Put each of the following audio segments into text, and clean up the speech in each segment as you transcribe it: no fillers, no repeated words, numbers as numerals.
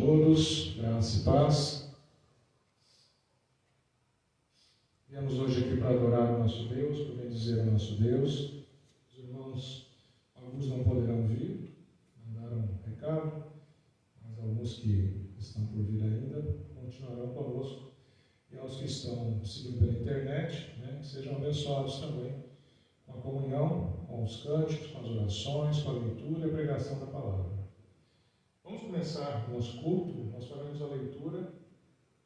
todos, graça e paz. Viemos hoje aqui para adorar o nosso Deus, para bendizer o nosso Deus. Os irmãos, alguns não poderão vir, mandaram um recado, mas alguns que estão por vir ainda continuarão conosco. E aos que estão seguindo pela internet, que sejam abençoados também com a comunhão, com os cânticos, com as orações, com a leitura e a pregação da palavra. Vamos começar o nosso culto. Nós faremos a leitura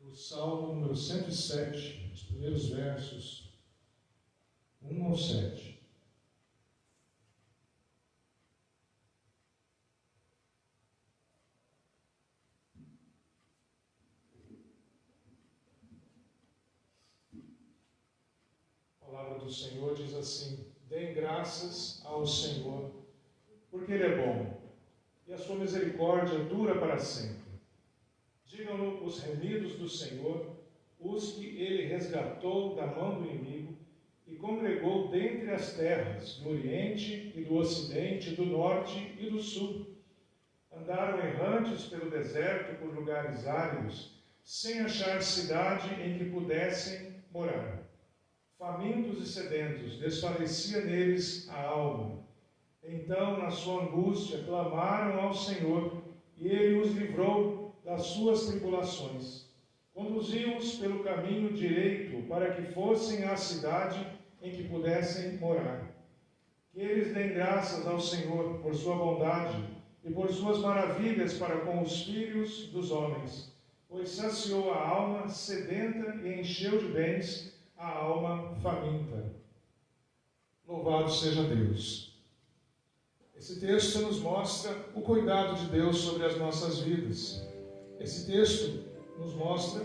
do Salmo número 107, os primeiros versos 1 ao 7. A palavra do Senhor diz assim: deem graças ao Senhor, porque Ele é bom, e a sua misericórdia dura para sempre. Digam-no os remidos do Senhor, os que Ele resgatou da mão do inimigo e congregou dentre as terras, do Oriente e do Ocidente, do Norte e do Sul. Andaram errantes pelo deserto, por lugares áridos, sem achar cidade em que pudessem morar. Famintos e sedentos, desfalecia neles a alma. Então, na sua angústia, clamaram ao Senhor, e Ele os livrou das suas tribulações. Conduziu-os pelo caminho direito, para que fossem à cidade em que pudessem morar. Que eles deem graças ao Senhor por sua bondade e por suas maravilhas para com os filhos dos homens, pois saciou a alma sedenta e encheu de bens a alma faminta. Louvado seja Deus! Esse texto nos mostra o cuidado de Deus sobre as nossas vidas. Esse texto nos mostra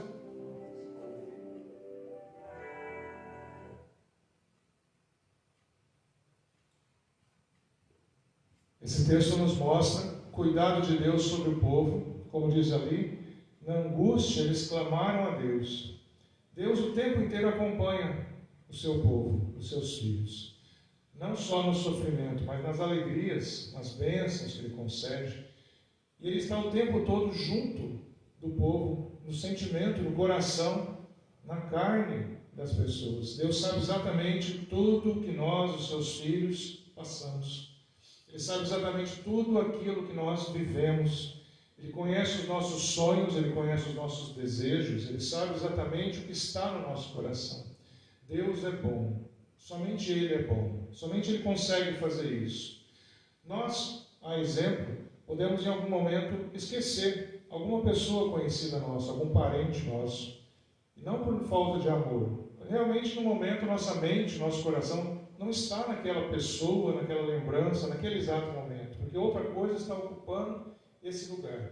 o cuidado de Deus sobre o povo. Como diz ali, na angústia eles clamaram a Deus. Deus o tempo inteiro acompanha o seu povo, os seus filhos. Não só no sofrimento, mas nas alegrias, nas bênçãos que Ele concede. E Ele está o tempo todo junto do povo, no sentimento, no coração, na carne das pessoas. Deus sabe exatamente tudo que nós, os seus filhos, passamos. Ele sabe exatamente tudo aquilo que nós vivemos. Ele conhece os nossos sonhos, Ele conhece os nossos desejos, Ele sabe exatamente o que está no nosso coração. Deus é bom. Somente Ele é bom, somente Ele consegue fazer isso. Nós, a exemplo, podemos em algum momento esquecer alguma pessoa conhecida nossa, algum parente nosso, e não por falta de amor. Realmente, no momento, nossa mente, nosso coração não está naquela pessoa, naquela lembrança, naquele exato momento, porque outra coisa está ocupando esse lugar.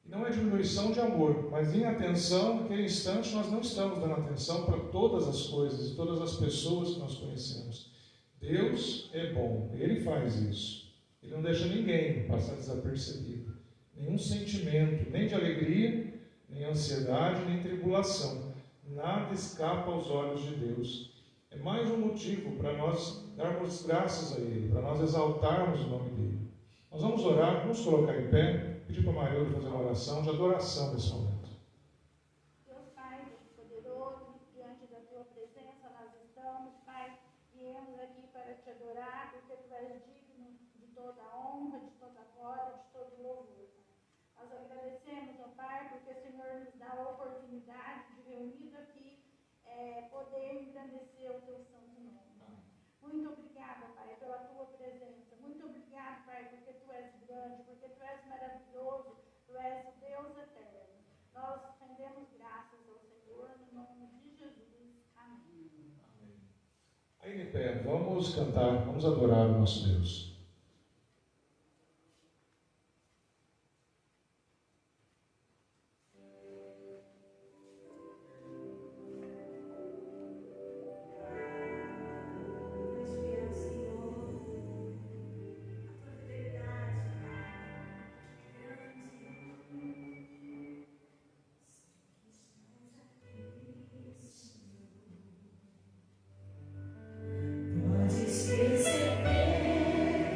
E não é diminuição de amor, mas em atenção, naquele instante, nós não estamos dando atenção para todas as coisas e todas as pessoas que nós conhecemos. Deus é bom, Ele faz isso. Ele não deixa ninguém passar desapercebido. Nenhum sentimento, nem de alegria, nem ansiedade, nem tribulação. Nada escapa aos olhos de Deus. É mais um motivo para nós darmos graças a Ele, para nós exaltarmos o nome dEle. Nós vamos orar, vamos colocar em pé. Pedir para a Maria fazer uma oração de adoração nesse momento. Deus Pai, Deus poderoso, diante da Tua presença nós estamos, Pai, viemos aqui para Te adorar, porque Tu és digno de toda a honra, de toda a glória, de todo o louvor, Pai. Nós agradecemos, ó Pai, porque o Senhor nos dá a oportunidade de, reunido aqui, poder engrandecer o Teu santo nome, Pai. Muito obrigada, Pai, pela Tua presença. Muito obrigada, Pai, porque Tu és grande, porque Tu és maravilhoso, Tu és o Deus eterno. Nós rendemos graças ao Senhor, no nome de Jesus. Amém. Amém. Aí de pé, vamos cantar, vamos adorar o nosso Deus. Podes perceber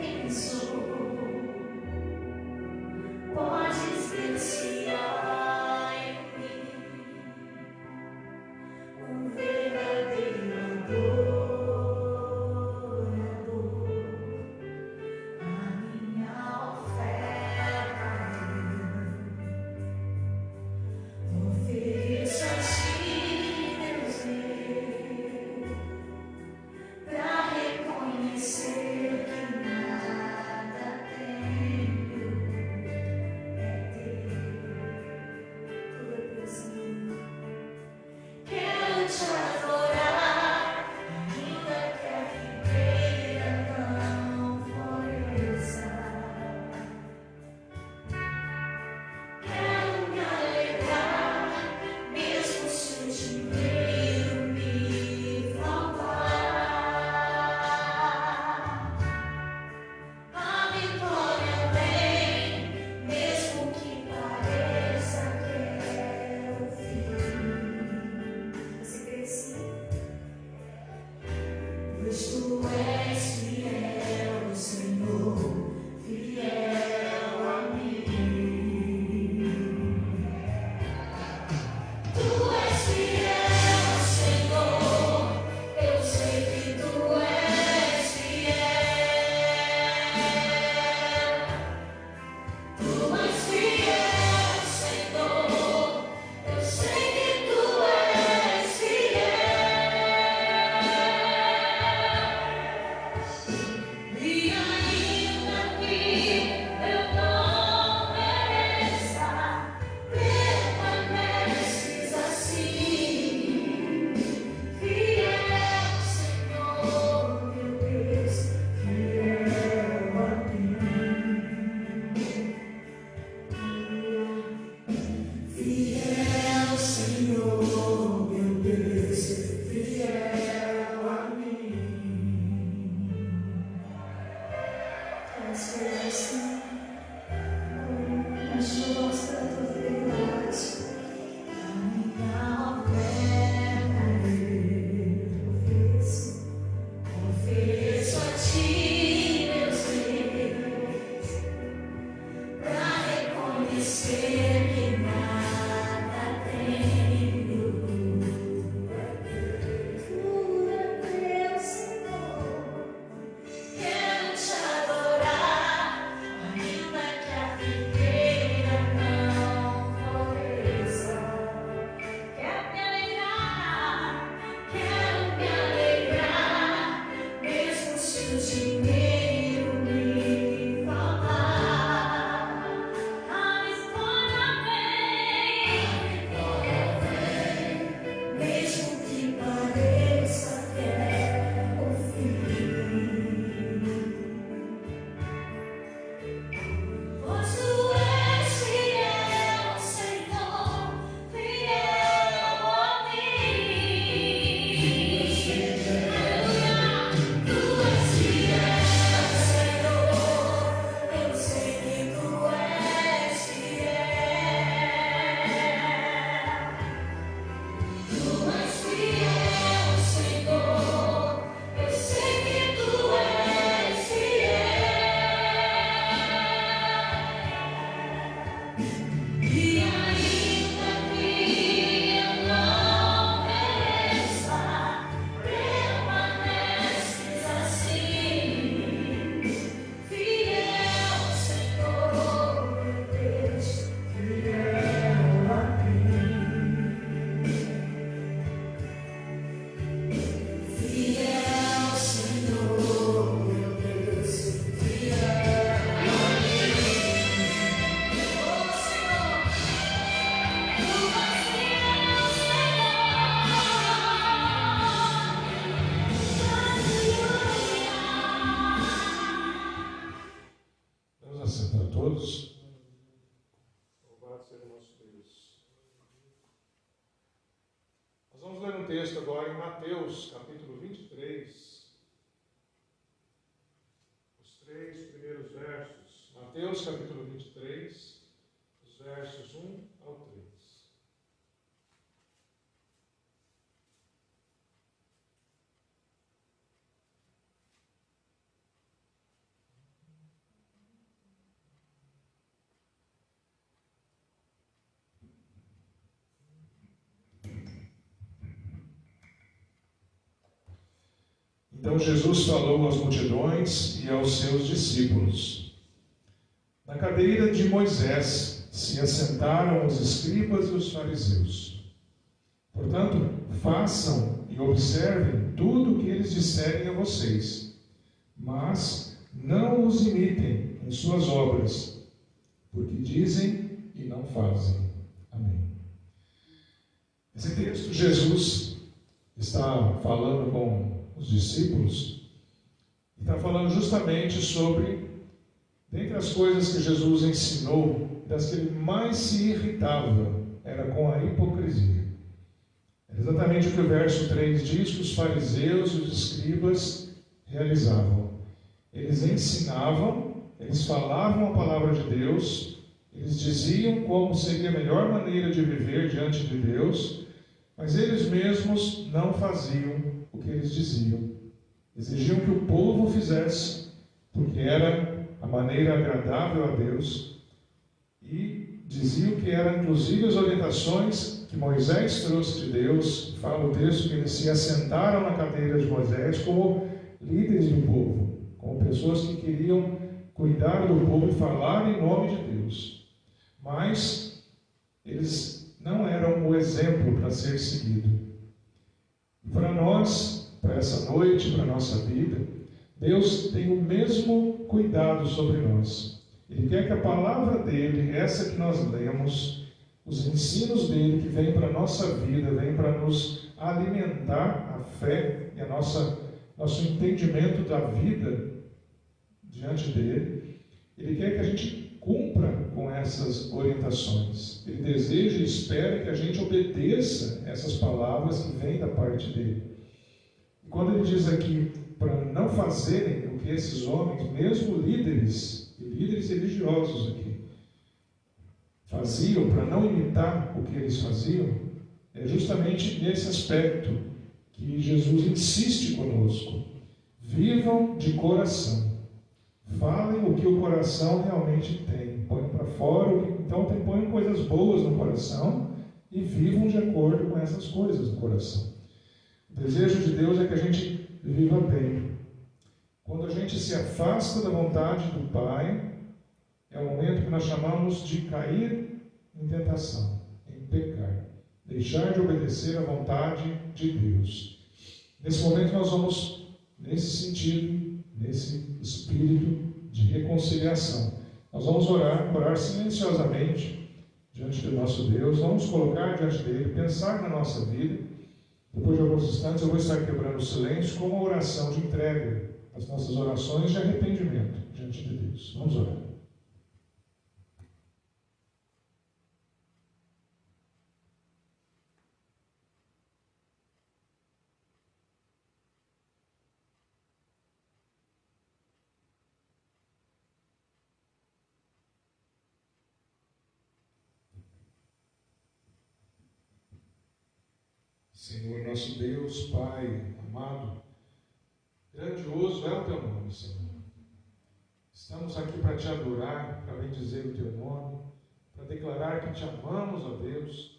texto agora em Mateus, capítulo 23, os 3 primeiros versos. Mateus, capítulo 23, os versos 1 ao 3. Então Jesus falou às multidões e aos seus discípulos. Na cadeira de Moisés se assentaram os escribas e os fariseus. Portanto, façam e observem tudo o que eles disserem a vocês, mas não os imitem em suas obras, porque dizem e não fazem. Amém. Esse texto, Jesus está falando com os discípulos, e está falando justamente sobre, dentre as coisas que Jesus ensinou, das que ele mais se irritava, era com a hipocrisia. É exatamente o que o verso 3 diz que os fariseus e os escribas realizavam. Eles ensinavam, eles falavam a palavra de Deus, eles diziam como seria a melhor maneira de viver diante de Deus, mas eles mesmos não faziam o que eles diziam. Exigiam que o povo fizesse, porque era a maneira agradável a Deus, e diziam que eram inclusive as orientações que Moisés trouxe de Deus. Fala o texto que eles se assentaram na cadeira de Moisés como líderes do povo, como pessoas que queriam cuidar do povo e falar em nome de Deus. Mas eles não eram o exemplo para ser seguido. Para nós, para essa noite, para a nossa vida, Deus tem o mesmo cuidado sobre nós. Ele quer que a palavra dele, essa que nós lemos, os ensinos dele que vêm para a nossa vida, vêm para nos alimentar a fé e nosso entendimento da vida diante dele. Ele quer que a gente cumpra com essas orientações. Ele deseja e espera que a gente obedeça essas palavras que vêm da parte dele. E quando ele diz aqui, para não fazerem o que esses homens, mesmo líderes religiosos aqui, faziam, para não imitar o que eles faziam, é justamente nesse aspecto que Jesus insiste conosco. Vivam de coração. Falem o que o coração realmente tem. Põem para fora, então põem coisas boas no coração e vivam de acordo com essas coisas no coração. O desejo de Deus é que a gente viva bem. Quando a gente se afasta da vontade do Pai, é o momento que nós chamamos de cair em tentação, em pecar. Deixar de obedecer à vontade de Deus. Nesse momento nós vamos, nesse sentido, nesse espírito de reconciliação. Nós vamos orar silenciosamente diante do nosso Deus, vamos colocar diante dele, pensar na nossa vida. Depois de alguns instantes eu vou estar quebrando o silêncio com uma oração de entrega, as nossas orações de arrependimento diante de Deus. Vamos orar. Senhor, nosso Deus, Pai amado, grandioso é o Teu nome, Senhor. Estamos aqui para Te adorar, para bendizer o Teu nome, para declarar que Te amamos, ó Deus.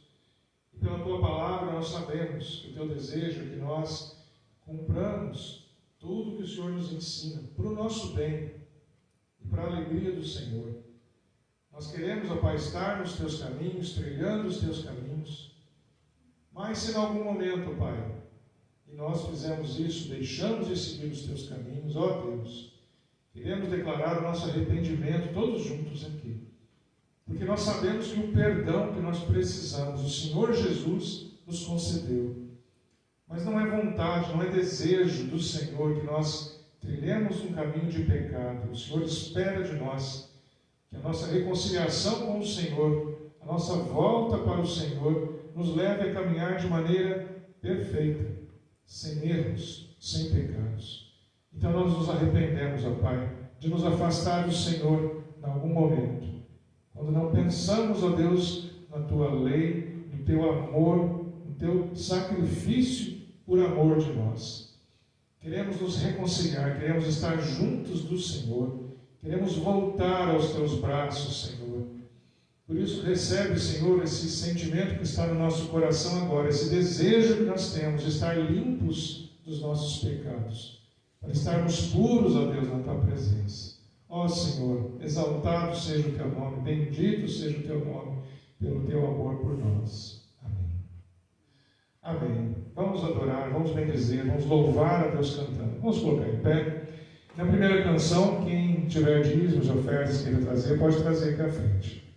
E pela Tua palavra nós sabemos que o Teu desejo é que nós cumpramos tudo que o Senhor nos ensina, para o nosso bem e para a alegria do Senhor. Nós queremos, ó Pai, estar nos Teus caminhos, trilhando os Teus caminhos. Mas se em algum momento, Pai, e nós fizemos isso, deixamos de seguir os Teus caminhos, ó Deus, queremos declarar o nosso arrependimento todos juntos aqui. Porque nós sabemos que o perdão que nós precisamos, o Senhor Jesus nos concedeu. Mas não é vontade, não é desejo do Senhor que nós trilhemos um caminho de pecado. O Senhor espera de nós que a nossa reconciliação com o Senhor, a nossa volta para o Senhor, nos leve a caminhar de maneira perfeita, sem erros, sem pecados. Então nós nos arrependemos, ó Pai, de nos afastar do Senhor em algum momento, quando não pensamos, ó Deus, na Tua lei, no Teu amor, no Teu sacrifício por amor de nós. Queremos nos reconciliar, queremos estar juntos do Senhor, queremos voltar aos Teus braços, Senhor. Por isso, recebe, Senhor, esse sentimento que está no nosso coração agora, esse desejo que nós temos de estar limpos dos nossos pecados, para estarmos puros, ó Deus, na Tua presença. Ó Senhor, exaltado seja o Teu nome, bendito seja o Teu nome, pelo Teu amor por nós. Amém. Amém. Vamos adorar, vamos bendizer, vamos louvar a Deus cantando. Vamos colocar em pé. Na primeira canção, quem tiver dízimos, ofertas, queira trazer, pode trazer aqui à frente.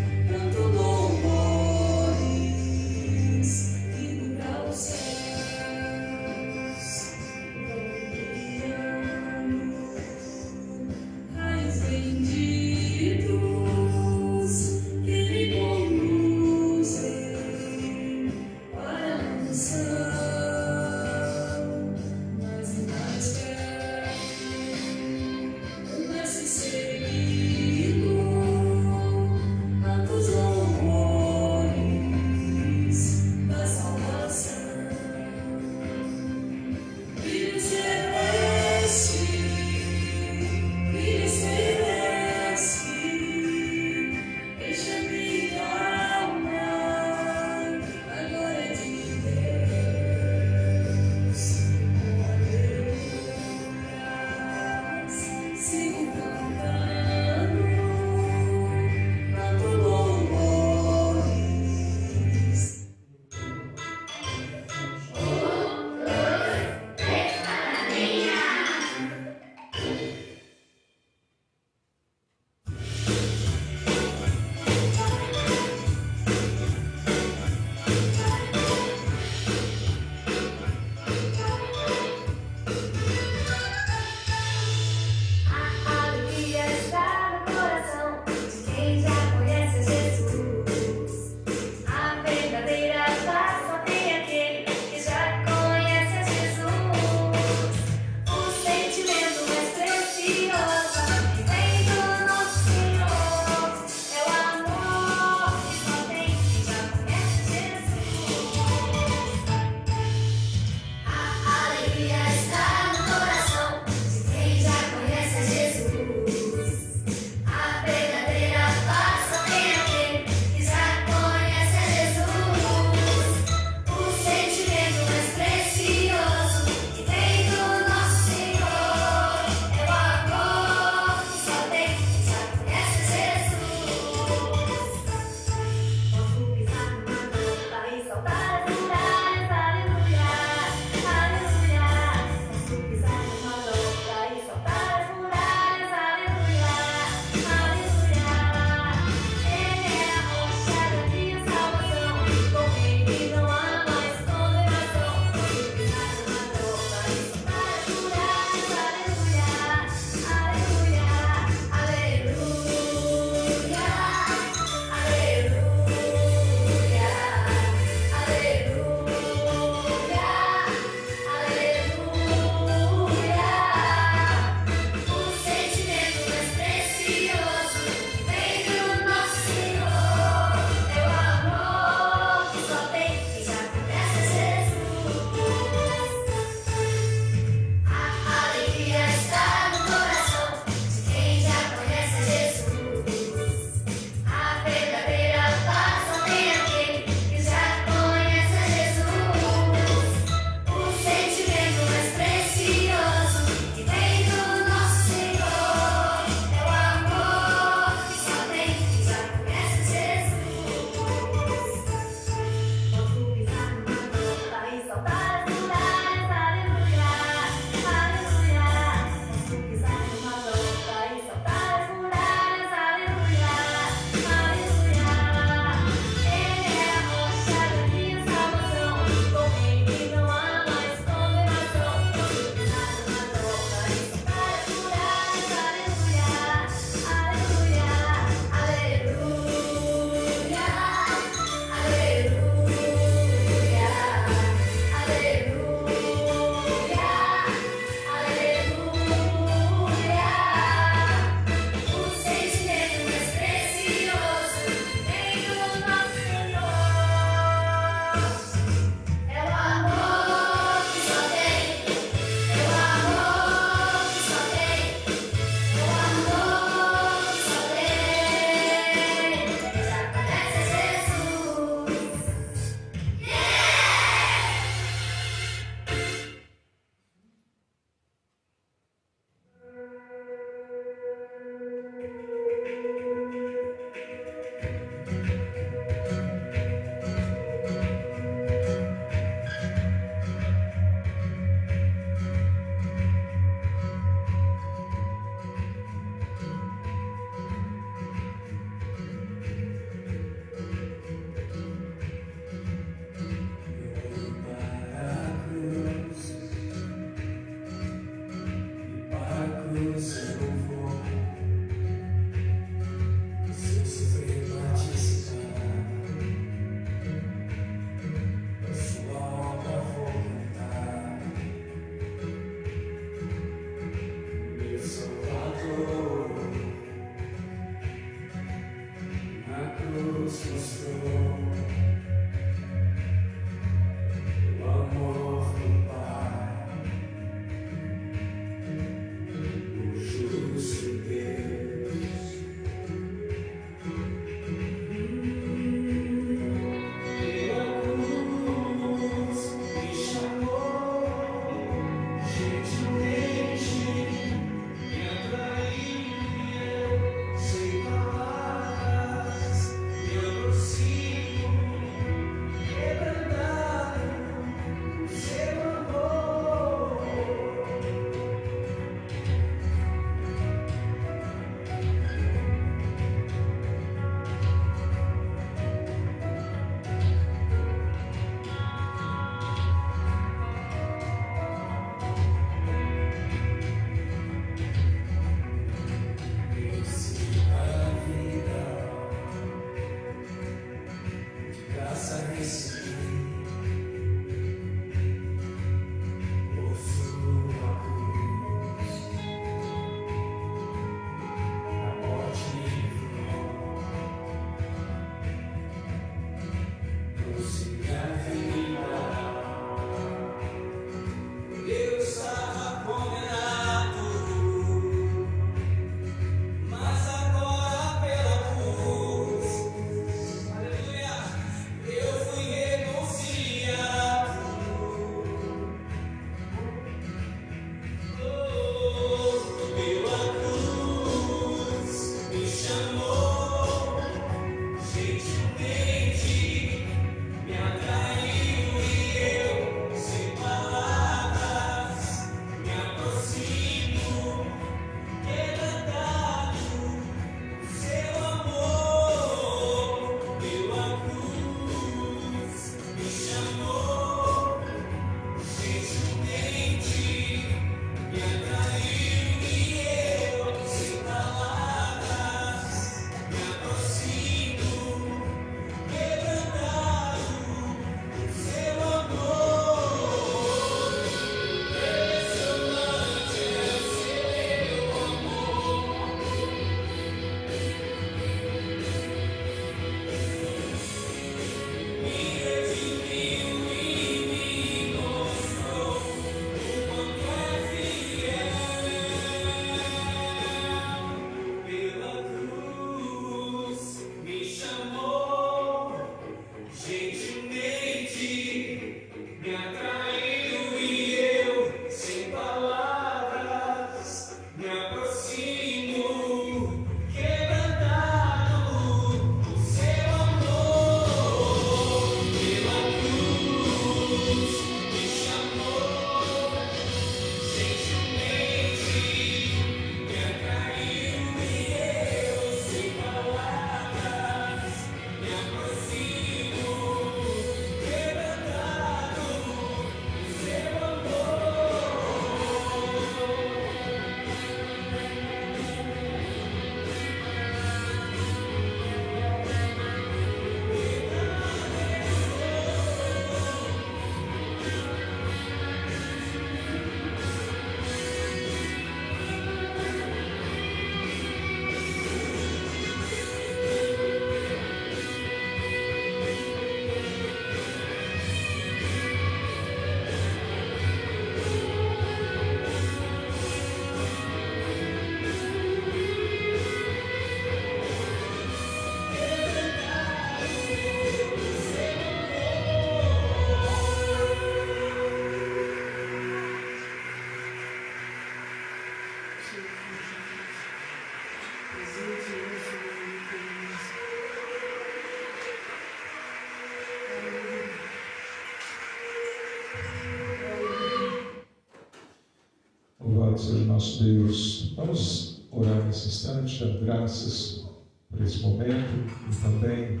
Louvado seja o nosso Deus. Vamos orar nesse instante, dar graças por esse momento e também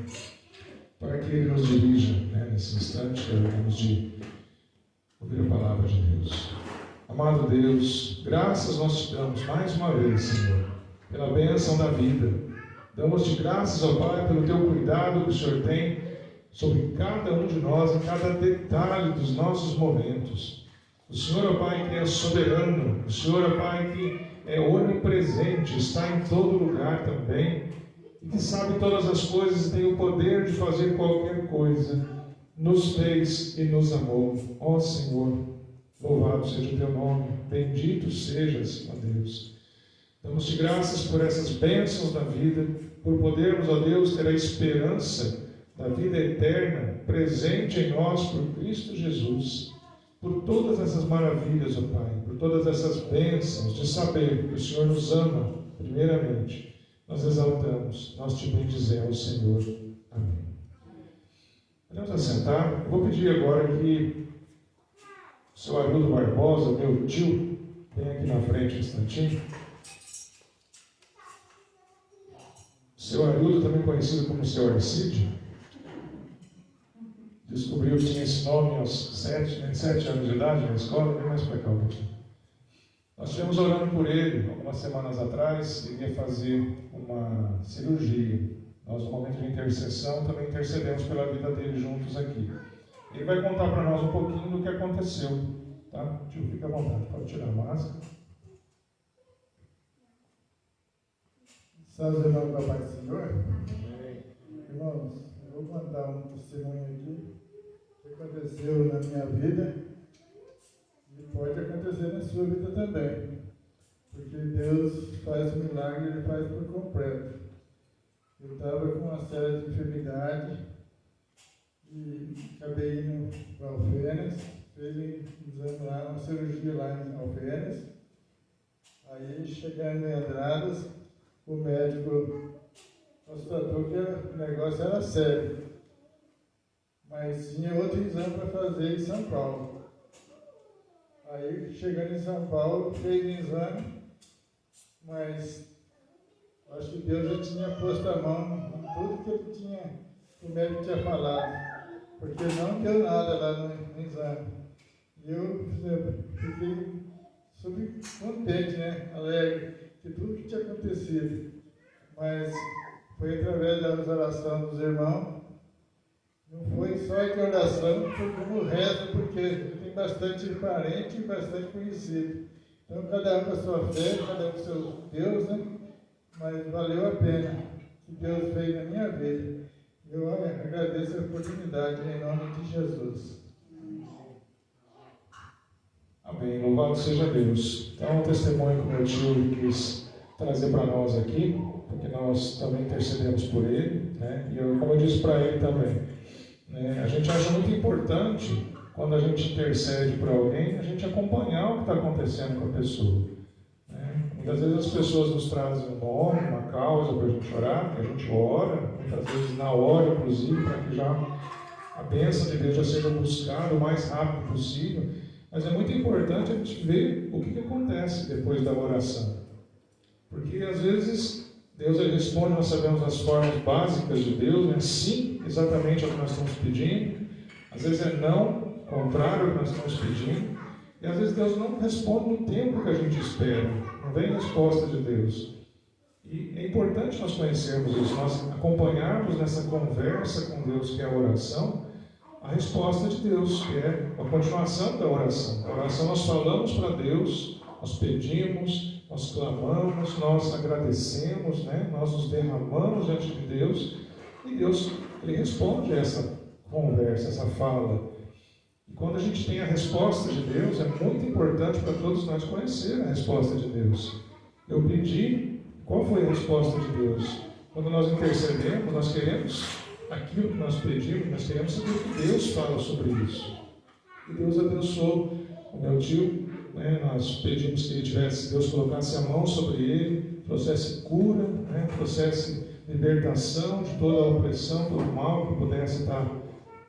para que Ele nos dirija, nesse instante, vamos de ouvir a palavra de Deus. Amado Deus, graças nós te damos mais uma vez, Senhor, pela bênção da vida. Damos-te graças, ó Pai, pelo teu cuidado que o Senhor tem sobre cada um de nós, em cada detalhe dos nossos momentos. O Senhor, ó Pai, que é soberano, o Senhor, ó Pai, que é onipresente, está em todo lugar também, e que sabe todas as coisas e tem o poder de fazer qualquer coisa, nos fez e nos amou. Ó Senhor, louvado seja o teu nome, bendito sejas, ó Deus. Damos-te graças por essas bênçãos da vida, por podermos, ó Deus, ter a esperança da vida eterna presente em nós por Cristo Jesus. Por todas essas maravilhas, ó Pai, por todas essas bênçãos de saber que o Senhor nos ama, primeiramente, nós exaltamos, nós te bendizemos, Senhor. Amém. Podemos assentar? Eu vou pedir agora que o seu Haroldo Barbosa, meu tio, venha aqui na frente um instantinho. O seu Haroldo, também conhecido como o seu Arcídio, descobriu que tinha esse nome aos 7 anos de idade na escola. Vem mais para cá, nós estivemos orando por ele algumas semanas atrás. Ele ia fazer uma cirurgia. Nós, no momento de intercessão, também intercedemos pela vida dele juntos aqui. Ele vai contar para nós um pouquinho do que aconteceu, tá? Tio, fica à vontade, pode tirar a máscara. Salve o nome do Pai do Senhor. Amém. Irmãos, eu vou contar um testemunho aqui que aconteceu na minha vida e pode acontecer na sua vida também, porque Deus faz um milagre, Ele faz por completo. Eu estava com uma série de enfermidades e acabei indo para Alfenas, fez um exame lá, uma cirurgia lá em Alfenas. Aí, chegando em Andradas, o médico constatou que o negócio era sério, mas tinha outro exame para fazer em São Paulo. Aí, chegando em São Paulo, fez o exame, mas acho que Deus já tinha posto a mão em tudo que o médico tinha falado, porque não deu nada lá no exame. E eu fiquei super contente, alegre, de tudo que tinha acontecido. Mas foi através da oração dos irmãos. Não foi só de oração, foi como reza, porque tem bastante parente e bastante conhecido. Então, cada um com a sua fé, cada um com o seu Deus, mas valeu a pena que Deus fez na minha vida. Eu agradeço a oportunidade em nome de Jesus. Amém. Louvado seja Deus. Então, um testemunho que o meu tio quis trazer para nós aqui, porque nós também intercedemos por ele, e como eu disse para ele também, a gente acha muito importante, quando a gente intercede por alguém, a gente acompanhar o que está acontecendo com a pessoa. Muitas vezes as pessoas nos trazem um nome, uma causa para a gente orar, que a gente ora, muitas vezes na hora, inclusive, para que já a bênção de Deus já seja buscada o mais rápido possível. Mas é muito importante a gente ver o que acontece depois da oração. Porque às vezes Deus ele responde, nós sabemos as formas básicas de Deus, sim, exatamente ao que nós estamos pedindo. Às vezes é não, contrário ao que nós estamos pedindo. E às vezes Deus não responde no tempo que a gente espera. Não vem resposta de Deus. E é importante nós conhecermos isso, nós acompanharmos nessa conversa com Deus, que é a oração, a resposta de Deus, que é a continuação da oração. A oração nós falamos para Deus, nós pedimos, nós clamamos, nós agradecemos, nós nos derramamos diante de Deus, e Deus ele responde a essa conversa, essa fala. E quando a gente tem a resposta de Deus, é muito importante para todos nós conhecer a resposta de Deus. Eu pedi, qual foi a resposta de Deus? Quando nós intercedemos, nós queremos aquilo que nós pedimos, nós queremos saber o que Deus fala sobre isso. E Deus abençoou o meu tio, nós pedimos que Deus colocasse a mão sobre ele, trouxesse cura, trouxesse libertação de toda a opressão, todo o mal que pudesse estar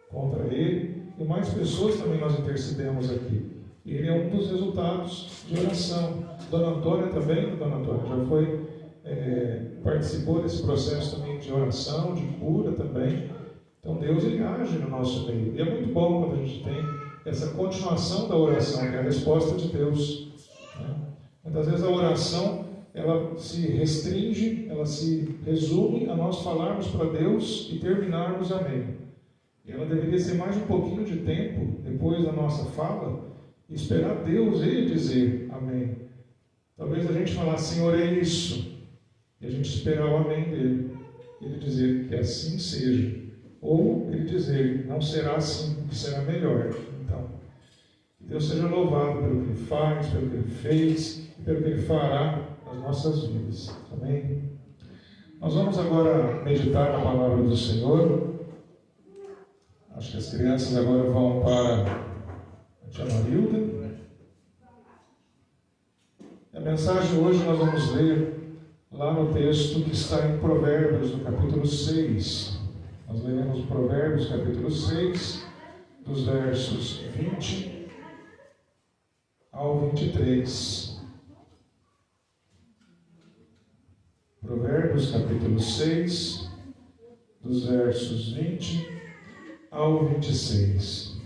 contra ele. E mais pessoas também nós intercedemos aqui. Ele é um dos resultados de oração. Dona Antônia também, Dona Antônia já foi, participou desse processo também de oração, de cura também. Então Deus ele age no nosso meio. E é muito bom quando a gente tem essa continuação da oração, que é a resposta de Deus. Né? Muitas vezes a oração ela se restringe, ela se resume a nós falarmos para Deus e terminarmos amém. E ela deveria ser mais um pouquinho de tempo depois da nossa fala e esperar Deus ele dizer amém. Talvez a gente falar, Senhor, é isso, e a gente esperar o amém dele, ele dizer que assim seja, ou ele dizer, não será assim, que será melhor. Então, que Deus seja louvado pelo que ele faz, pelo que ele fez e pelo que ele fará nas nossas vidas. Amém? Nós vamos agora meditar na palavra do Senhor. Acho que as crianças agora vão para a tia Marilda. A mensagem hoje nós vamos ler lá no texto que está em Provérbios, no capítulo 6. Nós leremos Provérbios, capítulo 6, dos versos 20 ao 23. Provérbios, capítulo 6, dos versos 20 ao 26.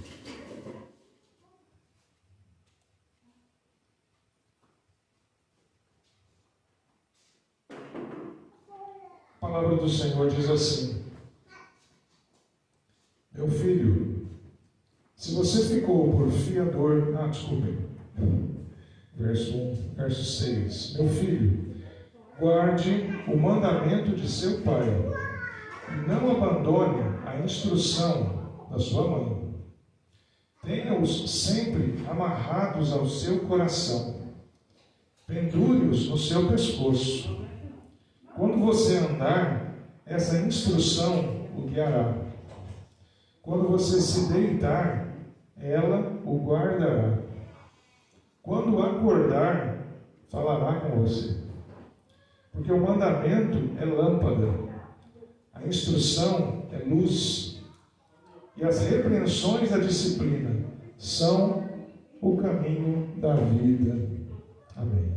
A palavra do Senhor diz assim: meu filho, se você ficou por fiador... Verso 1, verso 6. Meu filho, guarde o mandamento de seu pai e não abandone a instrução da sua mãe. Tenha-os sempre amarrados ao seu coração. Pendure-os no seu pescoço. Quando você andar, essa instrução o guiará. Quando você se deitar, ela o guardará. Quando acordar, falará com você. Porque o mandamento é lâmpada, a instrução é luz, e as repreensões da disciplina são o caminho da vida. Amém.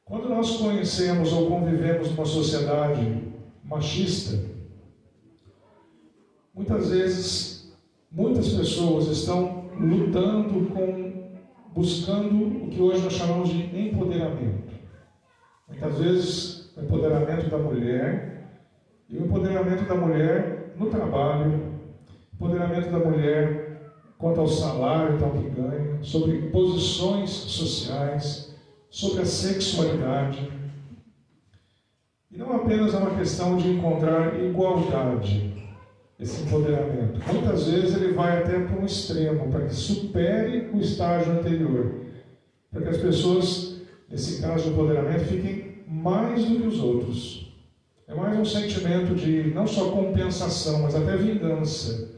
Quando nós conhecemos ou convivemos numa sociedade machista, muitas vezes, muitas pessoas estão lutando buscando o que hoje nós chamamos de empoderamento. Muitas vezes, o empoderamento da mulher, e o empoderamento da mulher no trabalho, o empoderamento da mulher quanto ao salário tal que ganha, sobre posições sociais, sobre a sexualidade. E não apenas é uma questão de encontrar igualdade, esse empoderamento. Muitas vezes ele vai até para um extremo, para que supere o estágio anterior, para que as pessoas, nesse caso de empoderamento, fiquem mais do que os outros. É mais um sentimento de não só compensação, mas até vingança.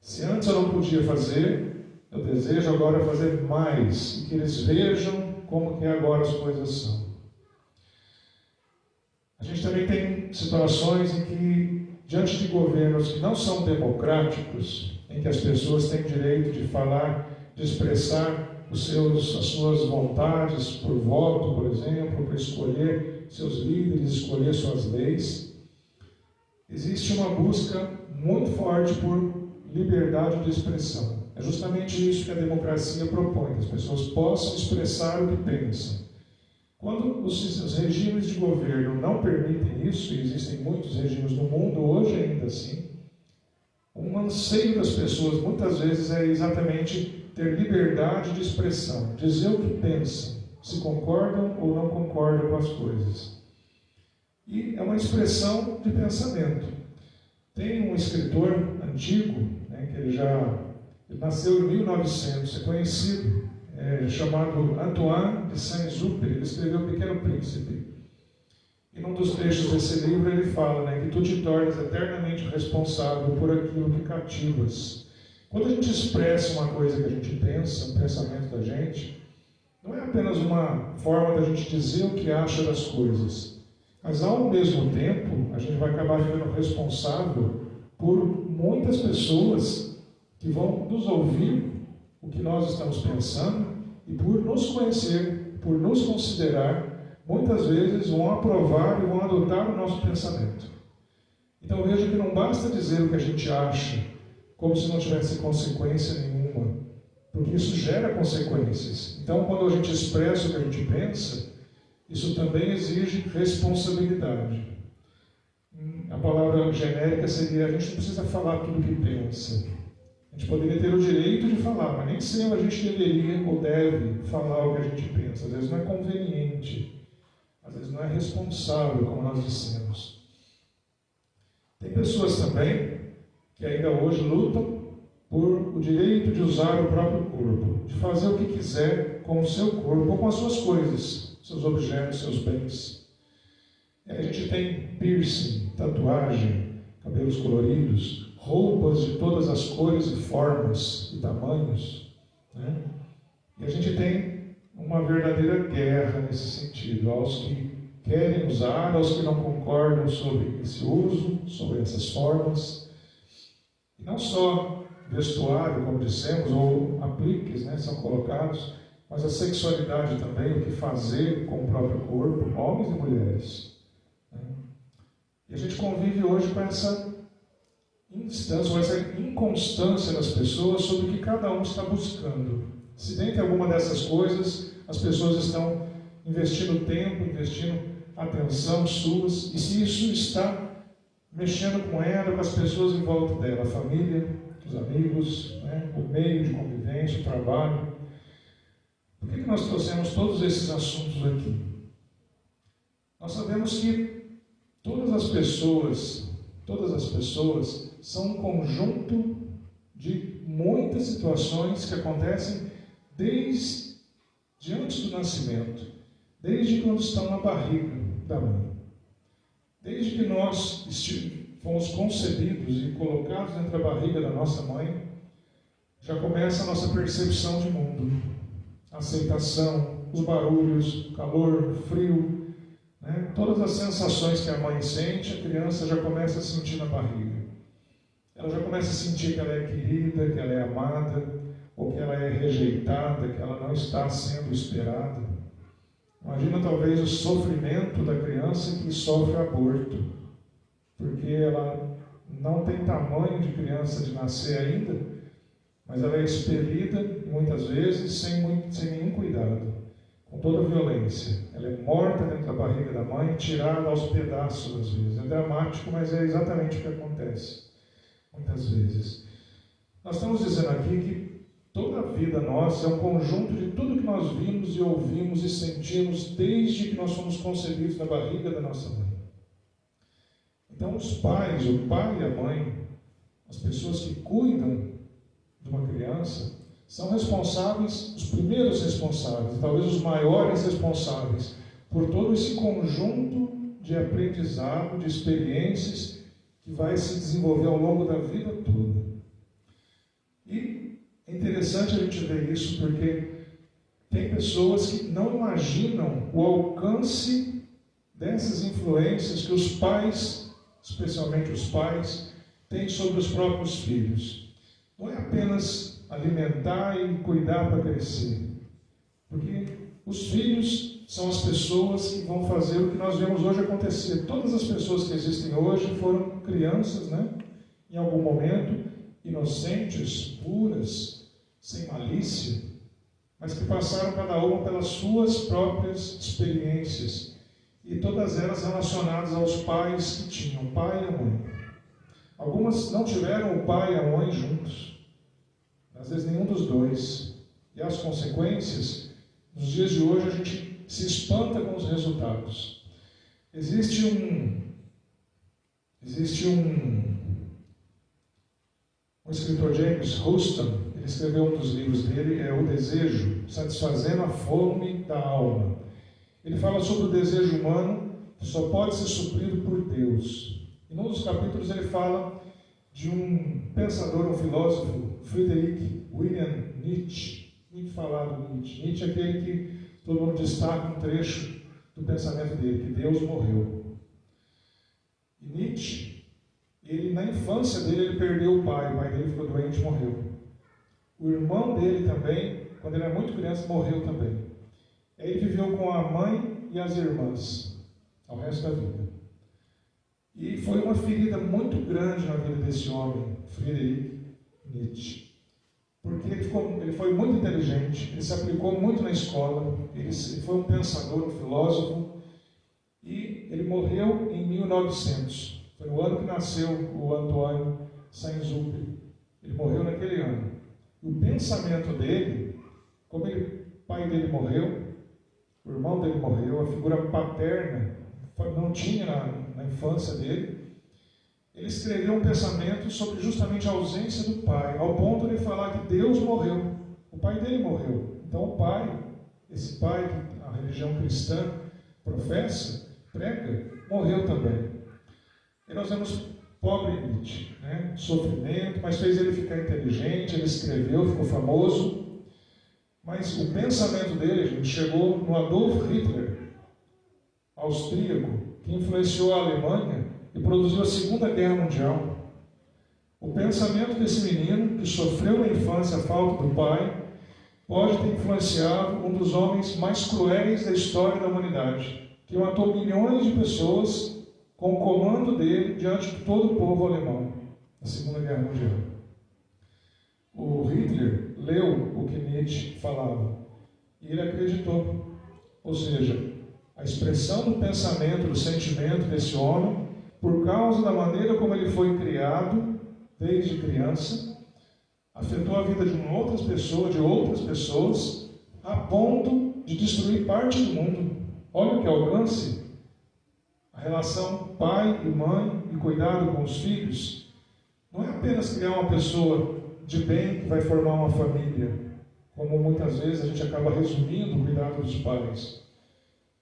Se antes eu não podia fazer, eu desejo agora fazer mais, e que eles vejam como que agora as coisas são. A gente também tem situações em que, diante de governos que não são democráticos, em que as pessoas têm direito de falar, de expressar as suas vontades por voto, por exemplo, para escolher seus líderes, escolher suas leis, existe uma busca muito forte por liberdade de expressão. É justamente isso que a democracia propõe, que as pessoas possam expressar o que pensam. Quando os regimes de governo não permitem isso, e existem muitos regimes no mundo hoje ainda assim, um anseio das pessoas muitas vezes é exatamente ter liberdade de expressão, dizer o que pensam, se concordam ou não concordam com as coisas. E é uma expressão de pensamento. Tem um escritor antigo, que ele nasceu em 1900, é conhecido, chamado Antoine de Saint-Exupéry. Ele escreveu O Pequeno Príncipe. E num dos trechos desse livro ele fala que tu te tornas eternamente responsável por aquilo que cativas. Quando a gente expressa uma coisa que a gente pensa, um pensamento da gente, não é apenas uma forma da gente dizer o que acha das coisas, mas ao mesmo tempo a gente vai acabar ficando responsável por muitas pessoas que vão nos ouvir o que nós estamos pensando e por nos conhecer, por nos considerar, muitas vezes vão aprovar e vão adotar o nosso pensamento. Então veja que não basta dizer o que a gente acha, como se não tivesse consequência nenhuma, porque isso gera consequências. Então, quando a gente expressa o que a gente pensa, isso também exige responsabilidade. A palavra genérica seria: a gente não precisa falar tudo o que pensa. A gente poderia ter o direito de falar, mas nem sempre a gente deveria ou deve falar o que a gente pensa. Às vezes não é conveniente, às vezes não é responsável, como nós dissemos. Tem pessoas também que ainda hoje lutam por o direito de usar o próprio corpo, de fazer o que quiser com o seu corpo ou com as suas coisas, seus objetos, seus bens. E aí a gente tem piercing, tatuagem, cabelos coloridos, roupas de todas as cores e formas e tamanhos, né? E a gente tem uma verdadeira guerra nesse sentido, aos que querem usar, aos que não concordam sobre esse uso, sobre essas formas. E não só vestuário, como dissemos, ou apliques, né, são colocados, mas a sexualidade também, o que fazer com o próprio corpo, homens e mulheres. Né? E a gente convive hoje com essa instância, ou essa inconstância das pessoas sobre o que cada um está buscando. Se dentre alguma dessas coisas, as pessoas estão investindo tempo, investindo atenção suas, e se isso está mexendo com ela, com as pessoas em volta dela, a família, os amigos, né, o meio de convivência, o trabalho. Por que nós trouxemos todos esses assuntos aqui? Nós sabemos que todas as pessoas são um conjunto de muitas situações que acontecem desde antes do nascimento, desde quando estão na barriga da mãe. Desde que nós fomos concebidos e colocados dentro da barriga da nossa mãe, já começa a nossa percepção de mundo, a aceitação, os barulhos, o calor, o frio, né? Todas as sensações que a mãe sente, a criança já começa a sentir na barriga. Ela já começa a sentir que ela é querida, que ela é amada, ou que ela é rejeitada, que ela não está sendo esperada. Imagina talvez o sofrimento da criança que sofre aborto, porque ela não tem tamanho de criança de nascer ainda, mas ela é expelida, muitas vezes, sem nenhum cuidado, com toda a violência. Ela é morta dentro da barriga da mãe, tirada aos pedaços às vezes. É dramático, mas é exatamente o que acontece, muitas vezes. Nós estamos dizendo aqui que toda a vida nossa é um conjunto de tudo que nós vimos e ouvimos e sentimos desde que nós fomos concebidos na barriga da nossa mãe. Então os pais, o pai e a mãe, as pessoas que cuidam de uma criança, são responsáveis, os primeiros responsáveis, talvez os maiores responsáveis, por todo esse conjunto de aprendizado, de experiências que vai se desenvolver ao longo da vida toda. E é interessante a gente ver isso porque tem pessoas que não imaginam o alcance dessas influências que os pais, especialmente os pais, têm sobre os próprios filhos. Não é apenas alimentar e cuidar para crescer, porque os filhos são as pessoas que vão fazer o que nós vemos hoje acontecer. Todas as pessoas que existem hoje foram crianças, né? Em algum momento, inocentes, puras, sem malícia, mas que passaram cada uma pelas suas próprias experiências, e todas elas relacionadas aos pais que tinham, o pai e a mãe. Algumas não tiveram o pai e a mãe juntos, às vezes nenhum dos dois, e as consequências, nos dias de hoje a gente se espanta com os resultados. Existe um escritor, James Houston, ele escreveu um dos livros dele, é O Desejo, Satisfazendo a Fome da Alma. Ele fala sobre o desejo humano que só pode ser suprido por Deus. E num dos capítulos ele fala de um pensador, um filósofo, Friedrich Wilhelm Nietzsche, muito falado Nietzsche. Nietzsche é aquele que todo mundo destaca um trecho do pensamento dele, que Deus morreu. E Nietzsche, ele, na infância dele, ele perdeu o pai dele ficou doente e morreu. O irmão dele também, quando ele era muito criança, morreu também. Ele viveu com a mãe e as irmãs ao resto da vida. E foi uma ferida muito grande na vida desse homem, Friedrich Nietzsche. Porque ele foi muito inteligente, ele se aplicou muito na escola, ele foi um pensador, um filósofo, e ele morreu em 1900. Foi no ano que nasceu o Antoine Saint-Exupéry. Ele morreu naquele ano. E o pensamento dele, como o pai dele morreu, o irmão dele morreu, a figura paterna não tinha na infância dele, ele escreveu um pensamento sobre justamente a ausência do pai, ao ponto de ele falar que Deus morreu, o pai dele morreu. Então o pai, esse pai que a religião cristã professa, prega, morreu também. E nós vemos pobre Nietzsche, né? Sofrimento, mas fez ele ficar inteligente, ele escreveu, ficou famoso. Mas o pensamento dele, gente, chegou no Adolf Hitler, austríaco, que influenciou a Alemanha e produziu a Segunda Guerra Mundial. O pensamento desse menino, que sofreu na infância a falta do pai, pode ter influenciado um dos homens mais cruéis da história da humanidade, que matou milhões de pessoas com o comando dele diante de todo o povo alemão na Segunda Guerra Mundial. O Hitler leu o que Nietzsche falava e ele acreditou. Ou seja, a expressão do pensamento, do sentimento desse homem, por causa da maneira como ele foi criado desde criança, afetou a vida de outras pessoas, a ponto de destruir parte do mundo. Olha o que alcance. A relação pai e mãe e cuidado com os filhos não é apenas criar uma pessoa de bem que vai formar uma família, como muitas vezes a gente acaba resumindo o cuidado dos pais,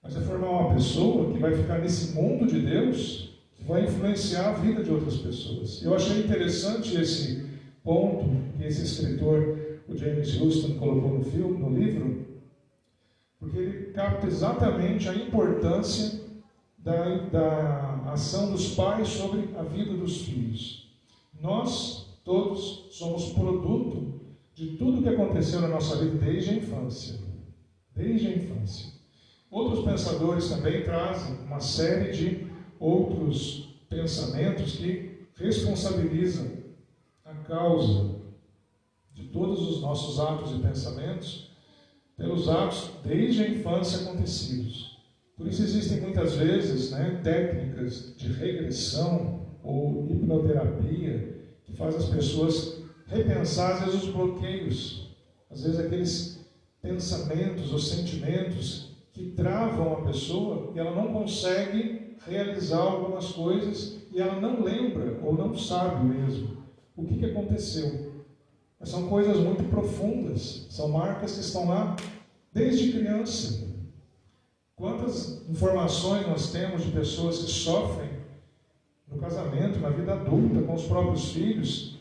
mas é formar uma pessoa que vai ficar nesse mundo de Deus, que vai influenciar a vida de outras pessoas. Eu achei interessante esse ponto que esse escritor, o James Houston, colocou no livro, porque ele capta exatamente a importância da ação dos pais sobre a vida dos filhos. Nós todos somos produto de tudo que aconteceu na nossa vida desde a infância. Desde a infância. Outros pensadores também trazem uma série de outros pensamentos que responsabilizam a causa de todos os nossos atos e pensamentos pelos atos desde a infância acontecidos. Por isso existem muitas vezes técnicas de regressão ou hipnoterapia que faz as pessoas repensar, às vezes, os bloqueios, às vezes aqueles pensamentos ou sentimentos que travam a pessoa e ela não consegue realizar algumas coisas e ela não lembra ou não sabe mesmo o que aconteceu. Mas são coisas muito profundas, são marcas que estão lá desde criança. Quantas informações nós temos de pessoas que sofrem no casamento, na vida adulta, com os próprios filhos,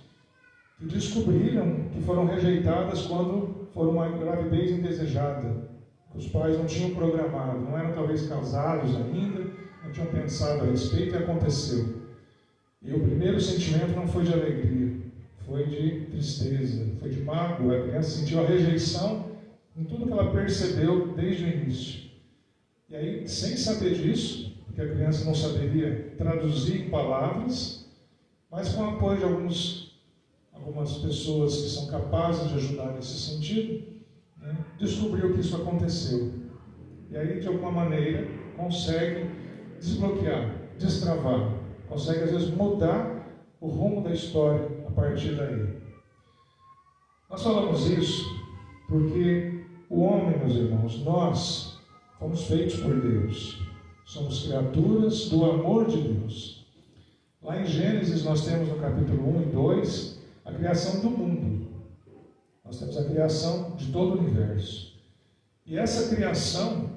que descobriram que foram rejeitadas quando foram uma gravidez indesejada, que os pais não tinham programado, não eram talvez casados ainda, não tinham pensado a respeito e aconteceu. E o primeiro sentimento não foi de alegria, foi de tristeza, foi de mágoa. A criança sentiu a rejeição em tudo que ela percebeu desde o início. E aí, sem saber disso, porque a criança não saberia traduzir em palavras, mas com o apoio de algumas pessoas que são capazes de ajudar nesse sentido, descobriu que isso aconteceu. E aí, de alguma maneira, consegue desbloquear, destravar, consegue às vezes mudar o rumo da história a partir daí. Nós falamos isso porque o homem, meus irmãos, nós fomos feitos por Deus. Somos criaturas do amor de Deus. Lá em Gênesis nós temos no capítulo 1 e 2 a criação do mundo. Nós temos a criação de todo o universo. E essa criação,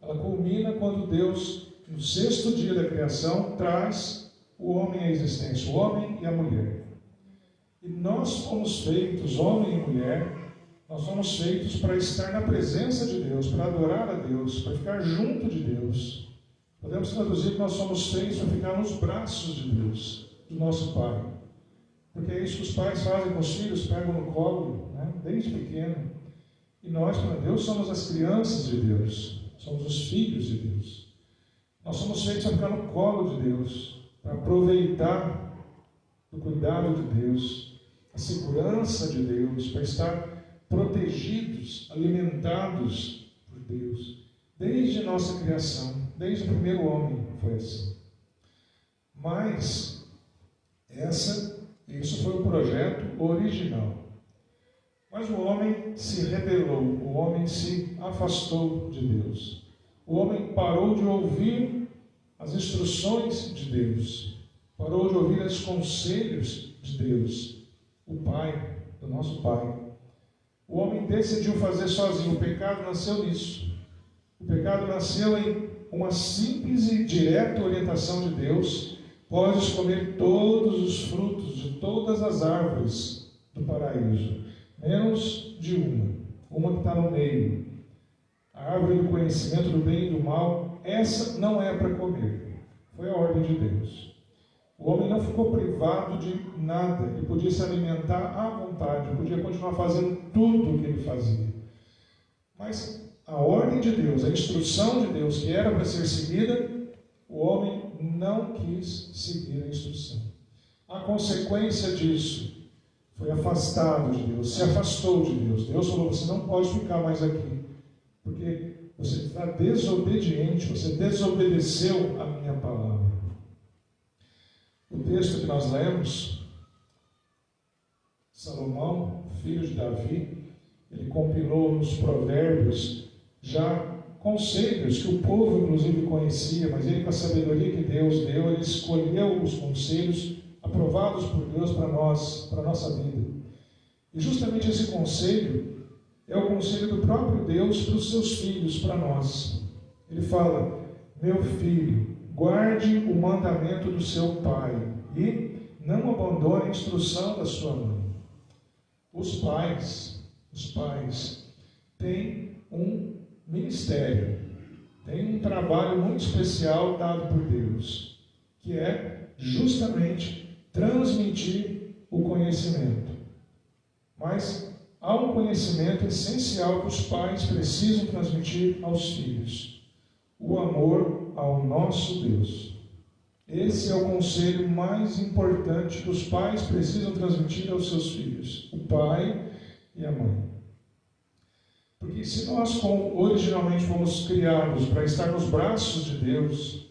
ela culmina quando Deus, no 6º dia da criação, traz o homem à existência, o homem e a mulher. E nós fomos feitos, homem e mulher, nós somos feitos para estar na presença de Deus, para adorar a Deus, para ficar junto de Deus. Podemos traduzir que nós somos feitos para ficar nos braços de Deus, do nosso Pai. Porque é isso que os pais fazem com os filhos, pegam no colo, desde pequeno. E nós, para Deus, somos as crianças de Deus, somos os filhos de Deus. Nós somos feitos para ficar no colo de Deus, para aproveitar o cuidado de Deus, a segurança de Deus, para estar protegidos, alimentados por Deus. Desde a nossa criação, desde o primeiro homem foi assim. Mas, isso foi o projeto original. Mas o homem se rebelou, o homem se afastou de Deus. O homem parou de ouvir as instruções de Deus, parou de ouvir os conselhos de Deus, o Pai, do nosso Pai. O homem decidiu fazer sozinho, o pecado nasceu nisso. O pecado nasceu em uma simples e direta orientação de Deus: podes comer todos os frutos de todas as árvores do paraíso, menos de uma que está no meio. A árvore do conhecimento do bem e do mal, essa não é para comer. Foi a ordem de Deus. O homem não ficou privado de nada, ele podia se alimentar à vontade, podia continuar fazendo tudo o que ele fazia. Mas a ordem de Deus, a instrução de Deus que era para ser seguida, o homem não quis seguir a instrução. A consequência disso foi afastado de Deus, se afastou de Deus. Deus falou: você não pode ficar mais aqui, porque você está desobediente, você desobedeceu a minha palavra. O texto que nós lemos, Salomão, filho de Davi, ele compilou nos provérbios já conselhos que o povo inclusive conhecia, mas ele, com a sabedoria que Deus deu, ele escolheu os conselhos aprovados por Deus para nós, para a nossa vida. E justamente esse conselho é o conselho do próprio Deus para os seus filhos, para nós. Ele fala: meu filho, guarde o mandamento do seu pai e não abandone a instrução da sua mãe. Os pais têm um ministério, têm um trabalho muito especial dado por Deus, que é justamente transmitir o conhecimento. Mas há um conhecimento essencial que os pais precisam transmitir aos filhos: o amor ao nosso Deus. Esse é o conselho mais importante que os pais precisam transmitir aos seus filhos, o pai e a mãe. Porque se nós originalmente fomos criados para estar nos braços de Deus,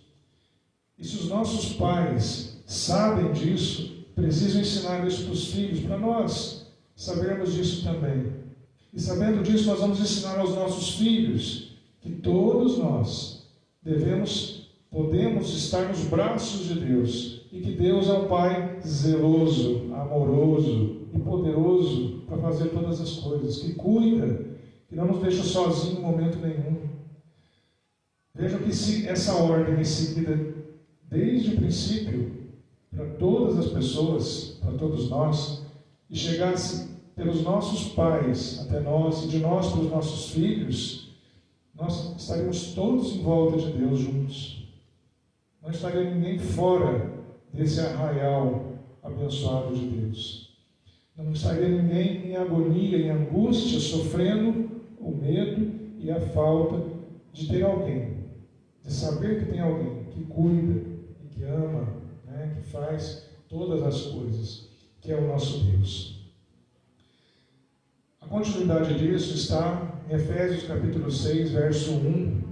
e se os nossos pais sabem disso, precisam ensinar isso para os filhos, para nós sabermos disso também. E sabendo disso, nós vamos ensinar aos nossos filhos que todos nós podemos estar nos braços de Deus, e que Deus é um Pai zeloso, amoroso e poderoso para fazer todas as coisas, que cuida, que não nos deixa sozinhos em momento nenhum. Vejam que se essa ordem é seguida desde o princípio para todas as pessoas, para todos nós, e chegasse pelos nossos pais até nós, e de nós para os nossos filhos, nós estaríamos todos em volta de Deus juntos. Não estaria ninguém fora desse arraial abençoado de Deus. Não estaria ninguém em agonia, em angústia, sofrendo o medo e a falta de ter alguém, de saber que tem alguém que cuida e que ama, que faz todas as coisas, que é o nosso Deus. A continuidade disso está em Efésios capítulo 6, verso 1.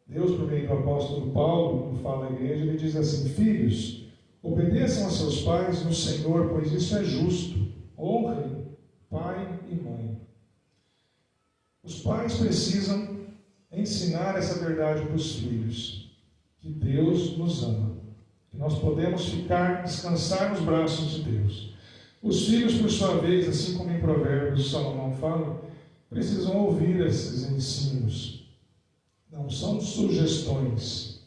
Deus, por meio do apóstolo Paulo, quando fala à igreja, ele diz assim: filhos, obedeçam a seus pais no Senhor, pois isso é justo. Honrem pai e mãe. Os pais precisam ensinar essa verdade para os filhos, que Deus nos ama, que nós podemos descansar nos braços de Deus. Os filhos, por sua vez, assim como em Provérbios Salomão fala, precisam ouvir esses ensinos. Não são sugestões.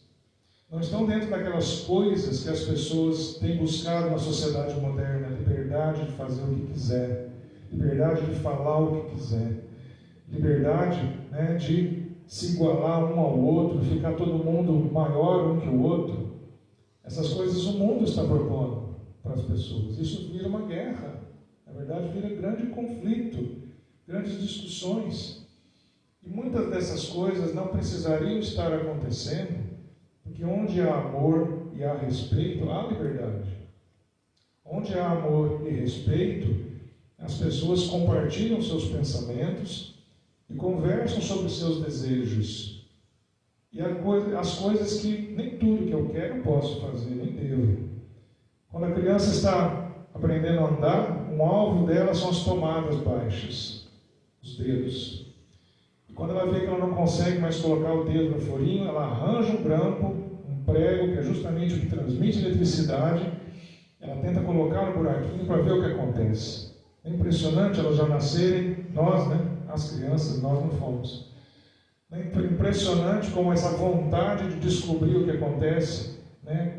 Não estão dentro daquelas coisas que as pessoas têm buscado na sociedade moderna: liberdade de fazer o que quiser, liberdade de falar o que quiser, liberdade de se igualar um ao outro, ficar todo mundo maior um que o outro. Essas coisas o mundo está propondo para as pessoas. Isso vira uma guerra. Na verdade, vira grande conflito, grandes discussões. E muitas dessas coisas não precisariam estar acontecendo, porque onde há amor e há respeito, há liberdade. Onde há amor e respeito, as pessoas compartilham seus pensamentos e conversam sobre seus desejos. E as coisas que nem tudo que eu quero eu posso fazer, nem devo. Quando a criança está aprendendo a andar, um alvo dela são as tomadas baixas, os dedos. E quando ela vê que ela não consegue mais colocar o dedo no furinho, ela arranja um grampo, um prego, que é justamente o que transmite eletricidade. Ela tenta colocar no buraquinho para ver o que acontece. É impressionante elas já nascerem, nós, as crianças, nós não fomos. É impressionante como essa vontade de descobrir o que acontece,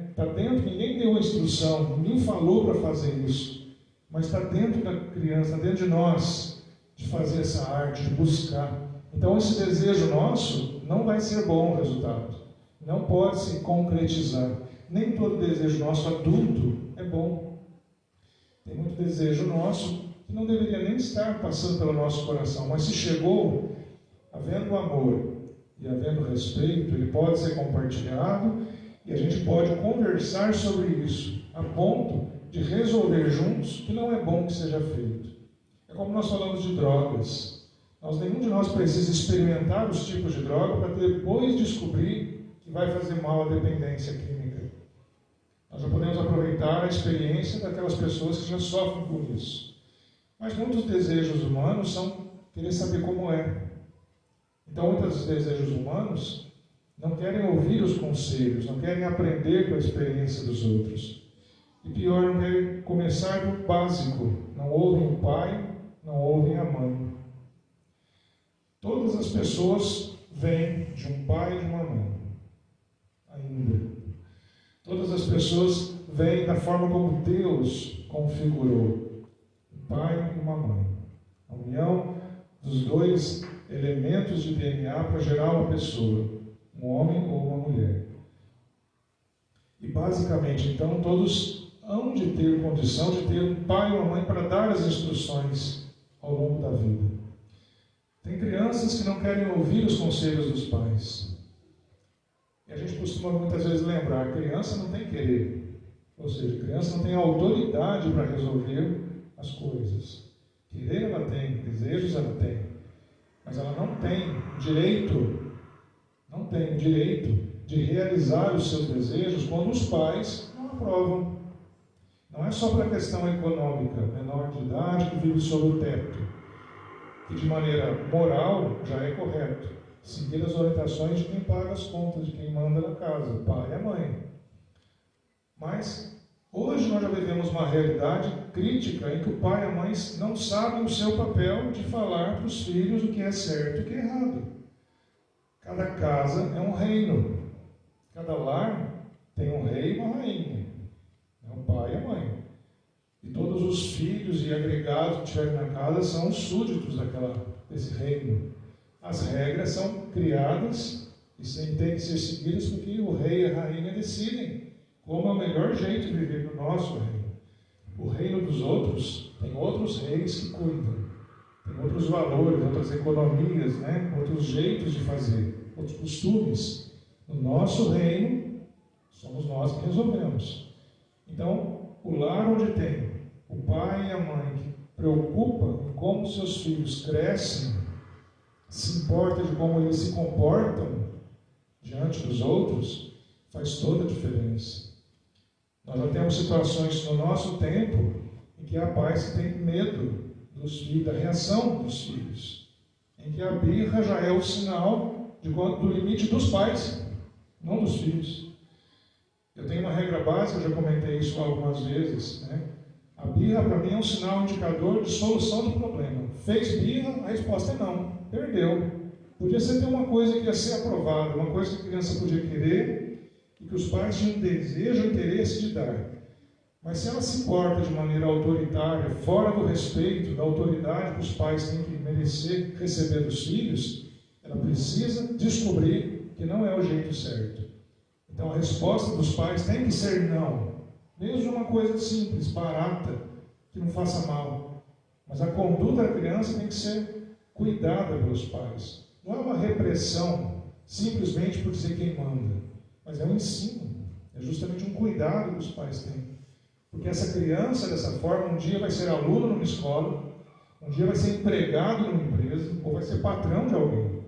está dentro, ninguém deu a instrução, ninguém falou para fazer isso, mas está dentro da criança, está dentro de nós, de fazer essa arte, de buscar. Então esse desejo nosso não vai ser bom o resultado, não pode se concretizar. Nem todo desejo nosso adulto é bom. Tem muito desejo nosso que não deveria nem estar passando pelo nosso coração, mas se chegou, havendo amor e havendo respeito, ele pode ser compartilhado e a gente pode conversar sobre isso, a ponto de resolver juntos que não é bom que seja feito. É como nós falamos de drogas. Nenhum de nós precisa experimentar os tipos de droga para depois descobrir que vai fazer mal à dependência química. Nós já podemos aproveitar a experiência daquelas pessoas que já sofrem com isso. Mas muitos desejos humanos são querer saber como é. Então, muitos desejos humanos não querem ouvir os conselhos, não querem aprender com a experiência dos outros. E pior, não querem começar do básico. Não ouvem o pai, não ouvem a mãe. Todas as pessoas vêm de um pai e de uma mãe. Ainda. Todas as pessoas vêm da forma como Deus configurou. Um pai e uma mãe. A união dos dois elementos de DNA para gerar uma pessoa. Um homem ou uma mulher. E basicamente, então, todos hão de ter condição de ter um pai ou uma mãe para dar as instruções ao longo da vida. Tem crianças que não querem ouvir os conselhos dos pais. E a gente costuma muitas vezes lembrar, a criança não tem querer. Ou seja, a criança não tem autoridade para resolver as coisas. Querer ela tem, desejos ela tem. Mas ela não tem direito de realizar os seus desejos quando os pais não aprovam. Não é só para a questão econômica, menor de idade que vive sob o teto, que de maneira moral já é correto. Seguir as orientações de quem paga as contas, de quem manda na casa, o pai e a mãe. Mas hoje nós já vivemos uma realidade crítica em que o pai e a mãe não sabem o seu papel de falar para os filhos o que é certo e o que é errado. Cada casa é um reino. Cada lar tem um rei e uma rainha. É o pai e a mãe. E todos os filhos e agregados que estiverem na casa são os súditos desse reino. As regras são criadas e têm que ser seguidas porque o rei e a rainha decidem como é o melhor jeito de viver no nosso reino. O reino dos outros tem outros reis que cuidam. Tem outros valores, outras economias, outros jeitos de fazer, outros costumes. No nosso reino, somos nós que resolvemos. Então, o lar onde tem o pai e a mãe que preocupam em como seus filhos crescem, se importa de como eles se comportam diante dos outros, faz toda a diferença. Nós já temos situações no nosso tempo em que há pais que têm medo dos filhos, da reação dos filhos, em que a birra já é o sinal do limite dos pais, não dos filhos. Eu tenho uma regra básica, eu já comentei isso algumas vezes, A birra para mim é um sinal indicador de solução do problema. Fez birra, a resposta é não, perdeu. Podia ser ter uma coisa que ia ser aprovada, uma coisa que a criança podia querer e que os pais tinham desejo ou interesse de dar. Mas se ela se porta de maneira autoritária, fora do respeito, da autoridade que os pais têm que merecer receber dos filhos, ela precisa descobrir que não é o jeito certo. Então a resposta dos pais tem que ser não. Mesmo uma coisa simples, barata, que não faça mal. Mas a conduta da criança tem que ser cuidada pelos pais. Não é uma repressão simplesmente por dizer quem manda, mas é um ensino. É justamente um cuidado que os pais têm. Porque essa criança, dessa forma, um dia vai ser aluno numa escola, um dia vai ser empregado numa empresa, ou vai ser patrão de alguém.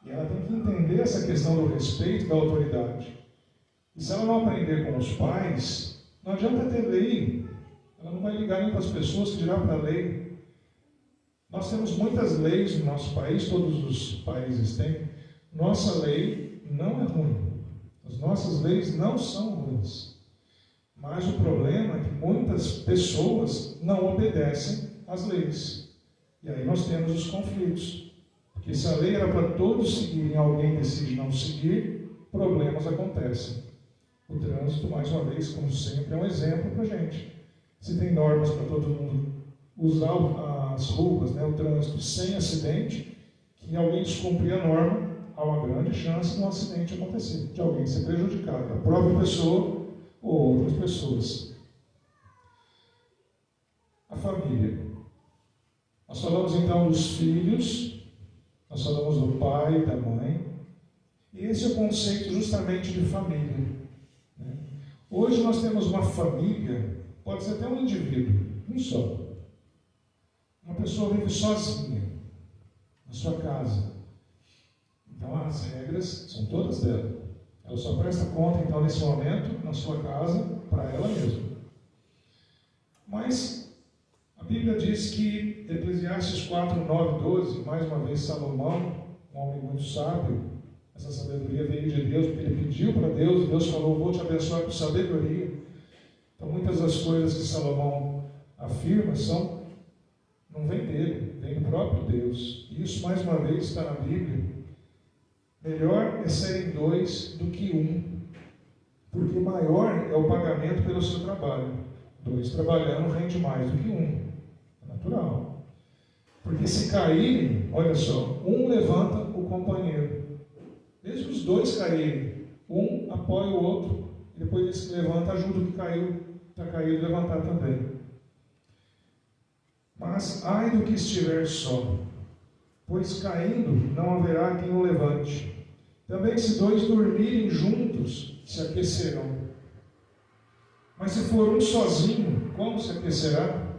E ela tem que entender essa questão do respeito, da autoridade. E se ela não aprender com os pais, não adianta ter lei. Ela não vai ligar nem para as pessoas que dirá para a lei. Nós temos muitas leis no nosso país, todos os países têm. Nossa lei não é ruim. As nossas leis não são ruins. Mas o problema é que muitas pessoas não obedecem às leis. E aí nós temos os conflitos. Porque se a lei era para todos seguirem e alguém decide não seguir, problemas acontecem. O trânsito, mais uma vez, como sempre, é um exemplo para a gente. Se tem normas para todo mundo usar as ruas, o trânsito sem acidente, que alguém descumprir a norma, há uma grande chance de um acidente acontecer, de alguém ser prejudicado, a própria pessoa ou outras pessoas. A família. Nós falamos então dos filhos, nós falamos do pai e da mãe, e esse é o conceito justamente de família. Hoje nós temos uma família, pode ser até um indivíduo, um só. Uma pessoa vive sozinha, na sua casa. Então as regras são todas dela. Ela só presta conta, então, nesse momento, na sua casa, para ela mesma. Mas a Bíblia diz que, Eclesiastes 4, 9, 12, mais uma vez Salomão, um homem muito sábio, essa sabedoria veio de Deus, porque ele pediu para Deus, e Deus falou, vou te abençoar com sabedoria. Então muitas das coisas que Salomão afirma não vem dele, vem do próprio Deus. E isso mais uma vez está na Bíblia. Melhor é serem dois do que um, porque maior é o pagamento pelo seu trabalho. Dois trabalhando rende mais do que um. É natural. Porque se caírem, olha só, um levanta o companheiro. Mesmo os dois caírem, um apoia o outro, e depois ele se levanta, ajuda o que caiu, está caído, a levantar também. Mas ai do que estiver só, pois caindo não haverá quem o levante. Também se dois dormirem juntos, se aquecerão. Mas se for um sozinho, como se aquecerá?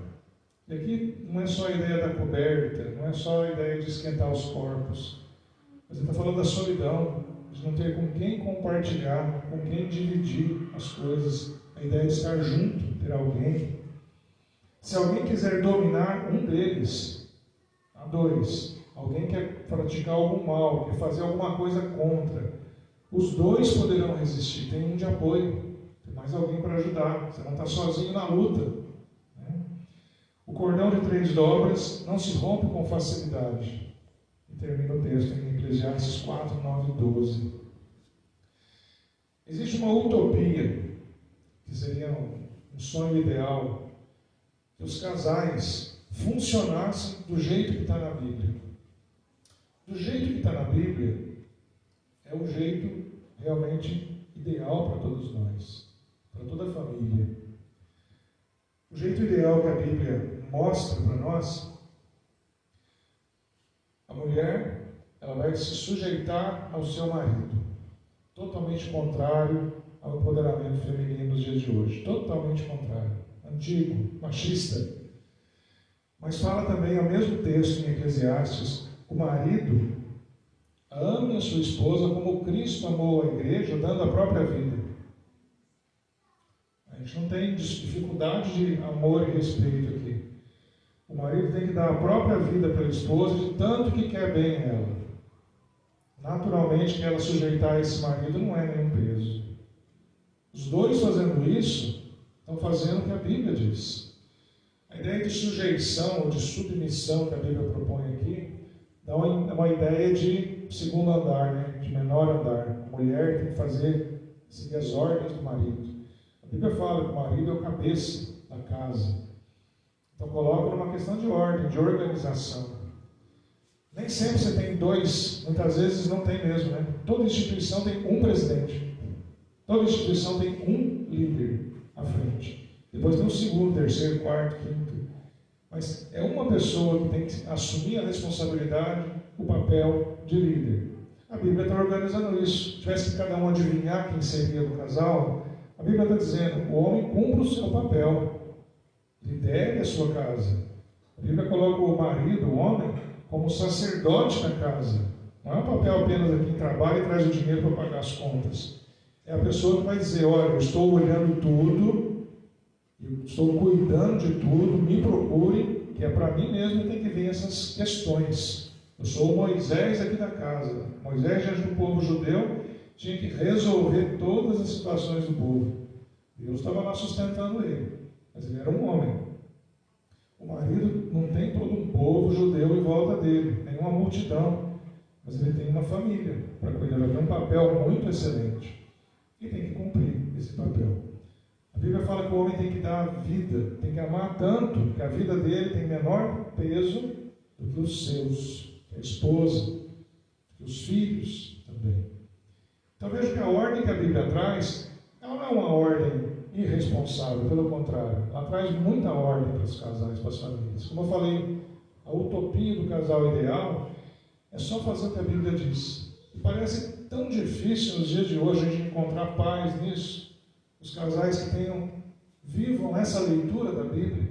E aqui não é só a ideia da coberta, não é só a ideia de esquentar os corpos. Mas ele está falando da solidão, de não ter com quem compartilhar, com quem dividir as coisas. A ideia de estar junto, ter alguém. Se alguém quiser dominar um deles, há dois. Alguém quer praticar algum mal, quer fazer alguma coisa contra. Os dois poderão resistir, tem um de apoio, tem mais alguém para ajudar. Você não está sozinho na luta. O cordão de 3 dobras não se rompe com facilidade. E termina o texto em Eclesiastes 4, 9 e 12. Existe uma utopia, que seria um sonho ideal, que os casais funcionassem do jeito que está na Bíblia. Do jeito que está na Bíblia, é o jeito realmente ideal para todos nós, para toda a família. O jeito ideal que a Bíblia mostra para nós, a mulher, ela vai se sujeitar ao seu marido, totalmente contrário ao empoderamento feminino dos dias de hoje, totalmente contrário, antigo, machista. Mas fala também, ao mesmo texto em Eclesiastes, o marido ame a sua esposa como Cristo amou a igreja, dando a própria vida. A gente não tem dificuldade de amor e respeito aqui. O marido tem que dar a própria vida pela esposa, de tanto que quer bem ela. Naturalmente, que ela sujeitar esse marido não é nenhum peso. Os dois fazendo isso, estão fazendo o que a Bíblia diz. A ideia de sujeição ou de submissão que a Bíblia propõe aqui, dá uma ideia de segundo andar, de menor andar. A mulher tem que seguir as ordens do marido. A Bíblia fala que o marido é o cabeça da casa. Então coloca numa questão de ordem, de organização. Nem sempre você tem dois, muitas vezes não tem mesmo, né? Toda instituição tem um presidente. Toda instituição tem um líder à frente. Depois tem o segundo, terceiro, quarto, quinto. Mas é uma pessoa que tem que assumir a responsabilidade, o papel de líder. A Bíblia está organizando isso. Se tivesse que cada um adivinhar quem seria do casal, a Bíblia está dizendo: o homem cumpre o seu papel, lidere a sua casa. A Bíblia coloca o marido, o homem, como sacerdote na casa. Não é um papel apenas de quem trabalha e traz o dinheiro para pagar as contas. É a pessoa que vai dizer: olha, eu estou olhando tudo, eu estou cuidando de tudo, me procure, que é para mim mesmo que tem que vir essas questões. Eu sou o Moisés aqui da casa. Moisés, diante do povo judeu, tinha que resolver todas as situações do povo. Deus estava lá sustentando ele, mas ele era um homem. O marido não tem todo um povo judeu em volta dele, tem uma multidão, mas ele tem uma família para cuidar. Ele tem um papel muito excelente e tem que cumprir esse papel. A Bíblia fala que o homem tem que dar a vida, tem que amar tanto que a vida dele tem menor peso do que os seus, a esposa, que os filhos também. Então veja que a ordem que a Bíblia traz, ela não é uma ordem irresponsável, pelo contrário, ela traz muita ordem para os casais, para as famílias. Como eu falei, a utopia do casal ideal é só fazer o que a Bíblia diz. E parece tão difícil nos dias de hoje a gente encontrar paz nisso. Os casais que vivam essa leitura da Bíblia,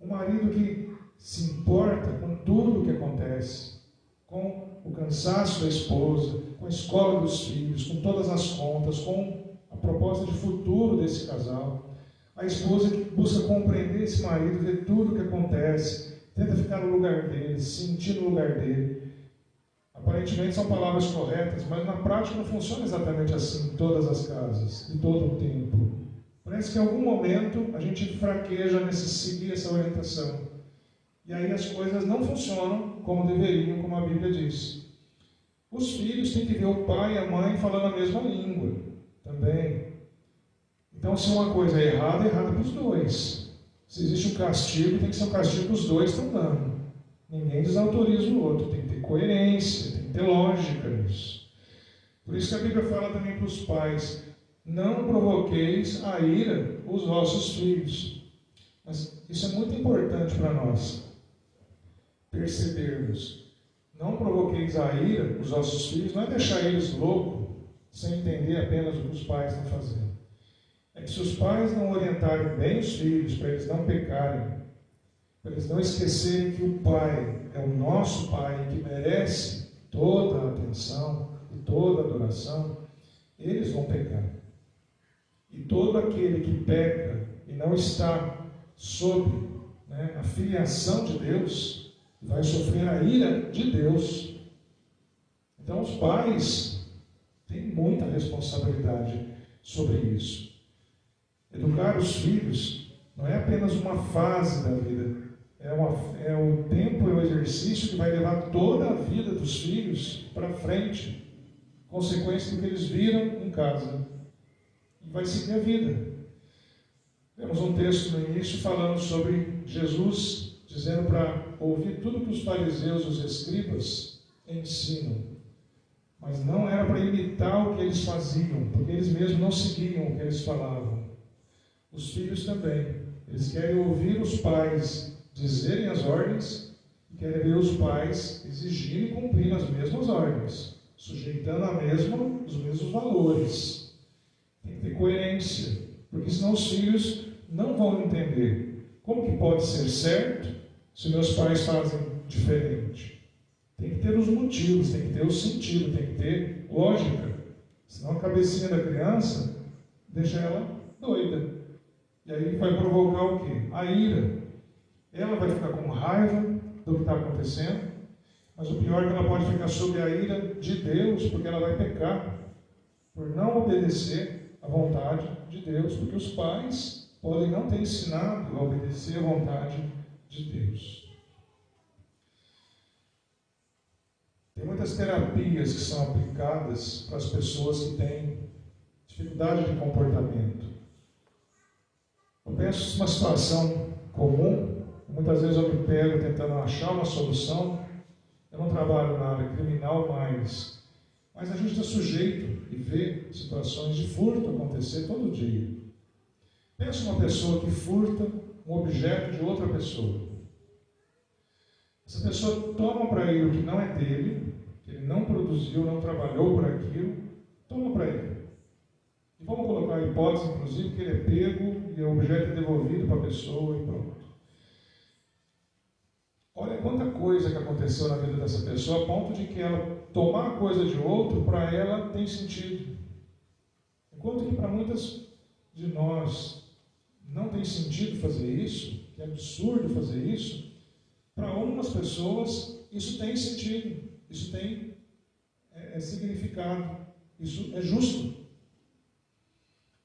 um marido que se importa com tudo o que acontece, com o cansaço da esposa, com a escola dos filhos, com todas as contas, com a proposta de futuro desse casal. A esposa que busca compreender esse marido, ver tudo o que acontece, tenta ficar no lugar dele, se sentir no lugar dele. Aparentemente são palavras corretas, mas na prática não funciona exatamente assim em todas as casas, em todo o tempo. Parece que em algum momento a gente fraqueja nesse seguir essa orientação. E aí as coisas não funcionam como deveriam, como a Bíblia diz. Os filhos têm que ver o pai e a mãe falando a mesma língua também. Então, se uma coisa é errada para os dois. Se existe um castigo, tem que ser um castigo que os dois estão dando. Ninguém desautoriza o outro, tem que ter coerência, tem que ter lógica nisso. Por isso que a Bíblia fala também para os pais: não provoqueis a ira os vossos filhos. Mas isso é muito importante para nós percebermos. Não provoqueis a ira os vossos filhos, não é deixar eles loucos, sem entender apenas o que os pais estão fazendo. É que se os pais não orientarem bem os filhos, para eles não pecarem, para eles não esquecerem que o Pai é o nosso Pai, que merece toda a atenção e toda a adoração, eles vão pecar. E todo aquele que peca e não está sob a filiação de Deus, vai sofrer a ira de Deus. Então os pais têm muita responsabilidade sobre isso. Educar os filhos não é apenas uma fase da vida, é o tempo, é o exercício que vai levar toda a vida dos filhos para frente, consequência do que eles viram em casa, e vai seguir a vida. Temos um texto no início falando sobre Jesus dizendo para ouvir tudo que os fariseus e os escribas ensinam, mas não era para imitar o que eles faziam, porque eles mesmos não seguiam o que eles falavam. Os filhos também, eles querem ouvir os pais dizerem as ordens e querem ver os pais exigirem e cumprindo as mesmas ordens, sujeitando os mesmos valores. Tem que ter coerência, porque senão os filhos não vão entender como que pode ser certo se meus pais fazem diferente. Tem que ter os motivos, tem que ter o sentido, tem que ter lógica. Senão a cabecinha da criança deixa ela doida. E aí vai provocar o quê? A ira. Ela vai ficar com raiva do que está acontecendo, mas o pior é que ela pode ficar sob a ira de Deus, porque ela vai pecar por não obedecer à vontade de Deus, porque os pais podem não ter ensinado a obedecer à vontade de Deus. Tem muitas terapias que são aplicadas para as pessoas que têm dificuldade de comportamento. Eu penso numa situação comum, muitas vezes eu me pego tentando achar uma solução. Eu não trabalho na área criminal mais, mas a gente está sujeito e vê situações de furto acontecer todo dia. Pensa uma pessoa que furta um objeto de outra pessoa. Essa pessoa toma para ele o que não é dele, que ele não produziu, não trabalhou por aquilo, toma para ele. E vamos colocar a hipótese, inclusive, que ele é pego e o objeto é devolvido para a pessoa e pronto. Olha quanta coisa que aconteceu na vida dessa pessoa, a ponto de que ela tomar coisa de outro, para ela tem sentido. Enquanto que para muitas de nós não tem sentido fazer isso, que é absurdo fazer isso, para algumas pessoas isso tem sentido, isso tem significado, isso é justo.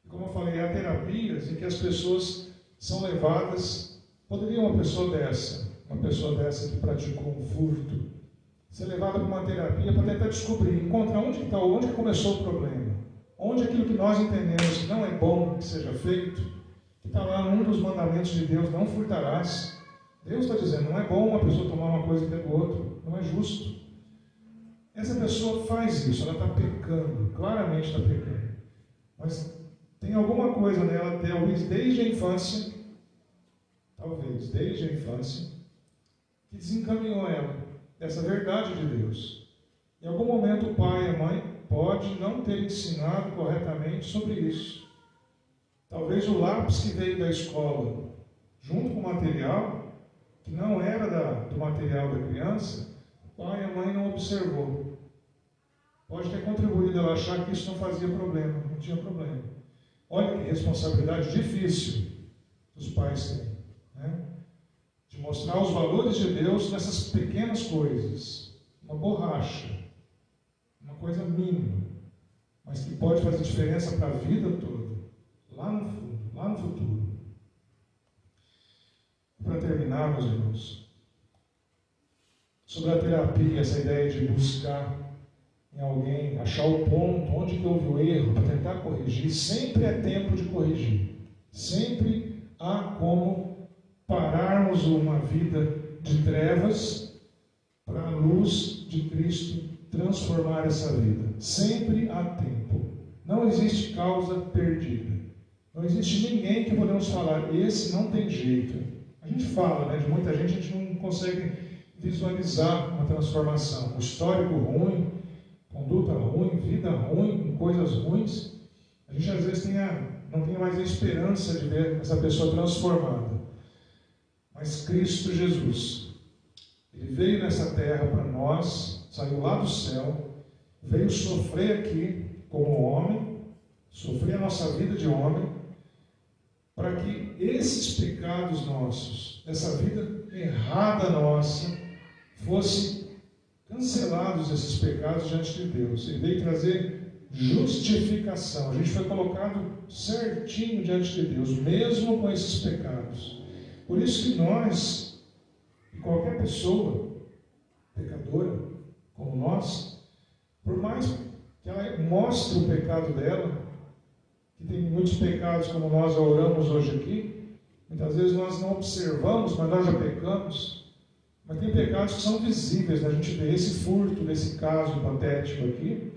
E como eu falei, há terapias em que as pessoas são levadas, poderia uma pessoa dessa que praticou um furto, ser levada para uma terapia para tentar descobrir, encontrar onde que começou o problema, onde aquilo que nós entendemos que não é bom que seja feito, que está lá num dos mandamentos de Deus, não furtarás. Deus está dizendo, não é bom uma pessoa tomar uma coisa que é do outro, não é justo. Essa pessoa faz isso, ela está pecando, claramente está pecando. Mas tem alguma coisa nela, talvez desde a infância, que desencaminhou ela dessa verdade de Deus. Em algum momento o pai e a mãe pode não ter ensinado corretamente sobre isso. Talvez o lápis que veio da escola, junto com o material, que não era do material da criança, o pai e a mãe não observou. Pode ter contribuído ela achar que isso não fazia problema, não tinha problema. Olha que responsabilidade difícil que os pais têm, né? De mostrar os valores de Deus nessas pequenas coisas. Uma borracha, uma coisa mínima, mas que pode fazer diferença para a vida toda, lá no fundo, lá no futuro. Para terminar, meus irmãos, sobre a terapia, essa ideia de buscar em alguém, achar o ponto, onde que houve o erro, para tentar corrigir, sempre é tempo de corrigir. Sempre há como pararmos uma vida de trevas para a luz de Cristo transformar essa vida. Sempre há tempo. Não existe causa perdida. Não existe ninguém que podemos falar, esse não tem jeito. A gente fala, né, de muita gente, a gente não consegue visualizar uma transformação. O histórico ruim, conduta ruim, vida ruim, coisas ruins, a gente às vezes não tem mais a esperança de ver essa pessoa transformada. Mas Cristo Jesus, Ele veio nessa terra para nós, saiu lá do céu, veio sofrer aqui como homem, sofrer a nossa vida de homem, para que esses pecados nossos, essa vida errada nossa, fossem cancelados, esses pecados diante de Deus. Ele veio trazer justificação. A gente foi colocado certinho diante de Deus, mesmo com esses pecados. Por isso que nós, e qualquer pessoa pecadora, como nós, por mais que ela mostre o pecado dela, que tem muitos pecados como nós oramos hoje aqui, muitas vezes nós não observamos, mas nós já pecamos. Mas tem pecados que são visíveis, né? A gente vê esse furto, nesse caso hipotético aqui,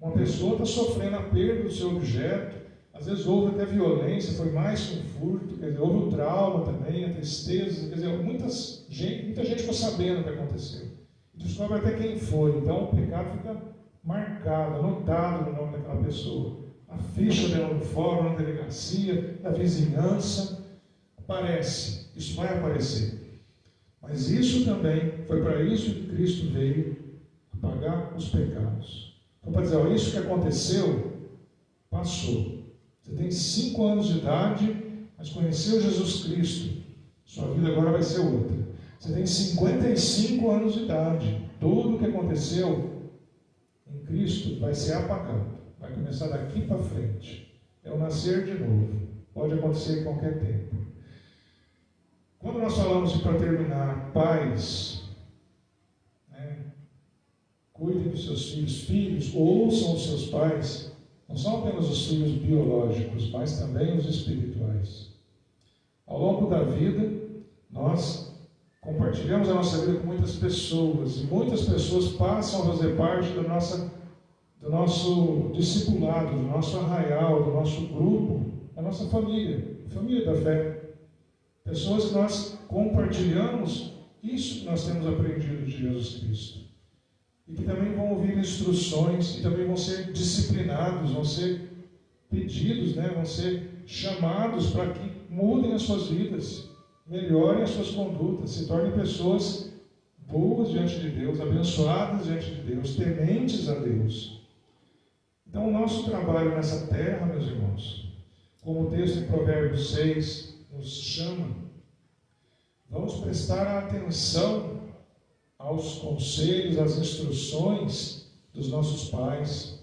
uma pessoa está sofrendo a perda do seu objeto, às vezes houve até violência, foi mais que um furto, quer dizer, houve o trauma também, a tristeza, quer dizer, muita gente ficou sabendo o que aconteceu. E descobre até quem foi, então o pecado fica marcado, anotado no nome daquela pessoa. A ficha dela no fórum, na delegacia, na vizinhança, aparece, isso vai aparecer. Mas isso também, foi para isso que Cristo veio, pagar os pecados. Então, para dizer, ó, isso que aconteceu, passou. Você tem 5 anos de idade, mas conheceu Jesus Cristo, sua vida agora vai ser outra. Você tem 55 anos de idade, tudo o que aconteceu em Cristo vai ser apagado. Vai começar daqui para frente. É o nascer de novo. Pode acontecer em qualquer tempo. Quando nós falamos, para terminar, pais, né, cuidem dos seus filhos, ouçam os seus pais, não são apenas os filhos biológicos, mas também os espirituais. Ao longo da vida, nós compartilhamos a nossa vida com muitas pessoas, e muitas pessoas passam a fazer parte do nosso discipulado, do nosso arraial, do nosso grupo, da nossa família, família da fé. Pessoas que nós compartilhamos Isso nós temos aprendido de Jesus Cristo. E que também vão ouvir instruções, e também vão ser disciplinados, vão ser pedidos, vão ser chamados para que mudem as suas vidas, melhorem as suas condutas, se tornem pessoas boas diante de Deus, abençoadas diante de Deus, tementes a Deus. Então, o nosso trabalho nessa terra, meus irmãos, como o texto em Provérbios 6 nos chama, vamos prestar atenção aos conselhos, às instruções dos nossos pais